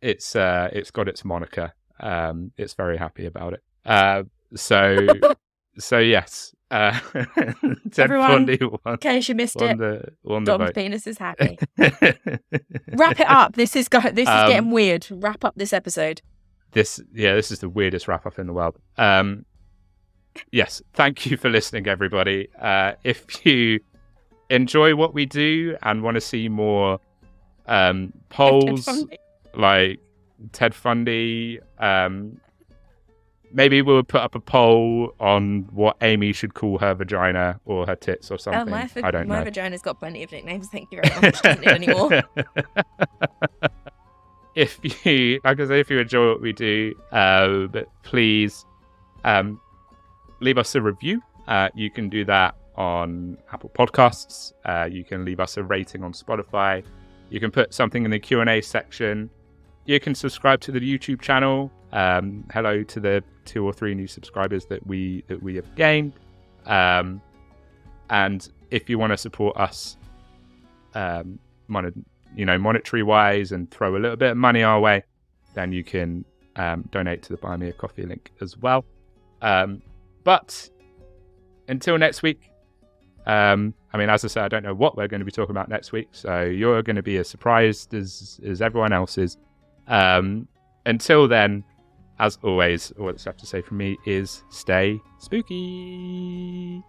it's got its moniker. It's very happy about it. So yes, Ted Bundy won. In case you missed it, Dom's penis is happy. Wrap it up. This is getting weird. Wrap up this episode. This is the weirdest wrap up in the world. Yes, thank you for listening, everybody. If you enjoy what we do and want to see more polls like Ted Bundy, maybe we'll put up a poll on what Amy should call her vagina or her tits or something. I don't know. My vagina's got plenty of nicknames. Thank you very much. Don't need any more. If you enjoy what we do, please leave us a review. You can do that on Apple Podcasts. You can leave us a rating on Spotify. You can put something in the Q&A section. You can subscribe to the YouTube channel. Hello to the 2 or 3 new subscribers that we have gained. And if you want to support us, monetary wise, and throw a little bit of money our way, then you can donate to the Buy Me a Coffee link as well. But until next week, as I said, I don't know what we're going to be talking about next week, so you're going to be as surprised as everyone else is. Until then, as always, all that's left to say from me is stay spooky.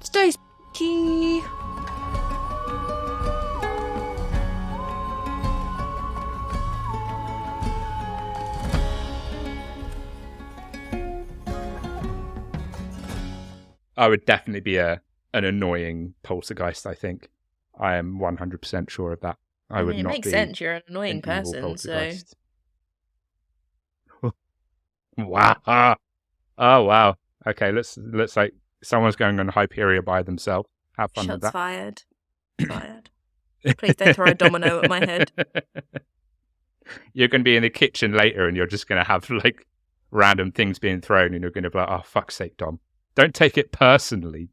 Stay spooky. I would definitely be an annoying poltergeist, I think. I am 100% sure of that. I would not be. It makes sense. You're an annoying person, so. Wow. Oh, wow. Okay, let's like someone's going on Hyperia by themselves. Have fun with that. Fired. Please don't throw a domino at my head. You're going to be in the kitchen later and you're just going to have like random things being thrown and you're going to be like, oh, fuck's sake, Dom. Don't take it personally.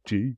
Gee.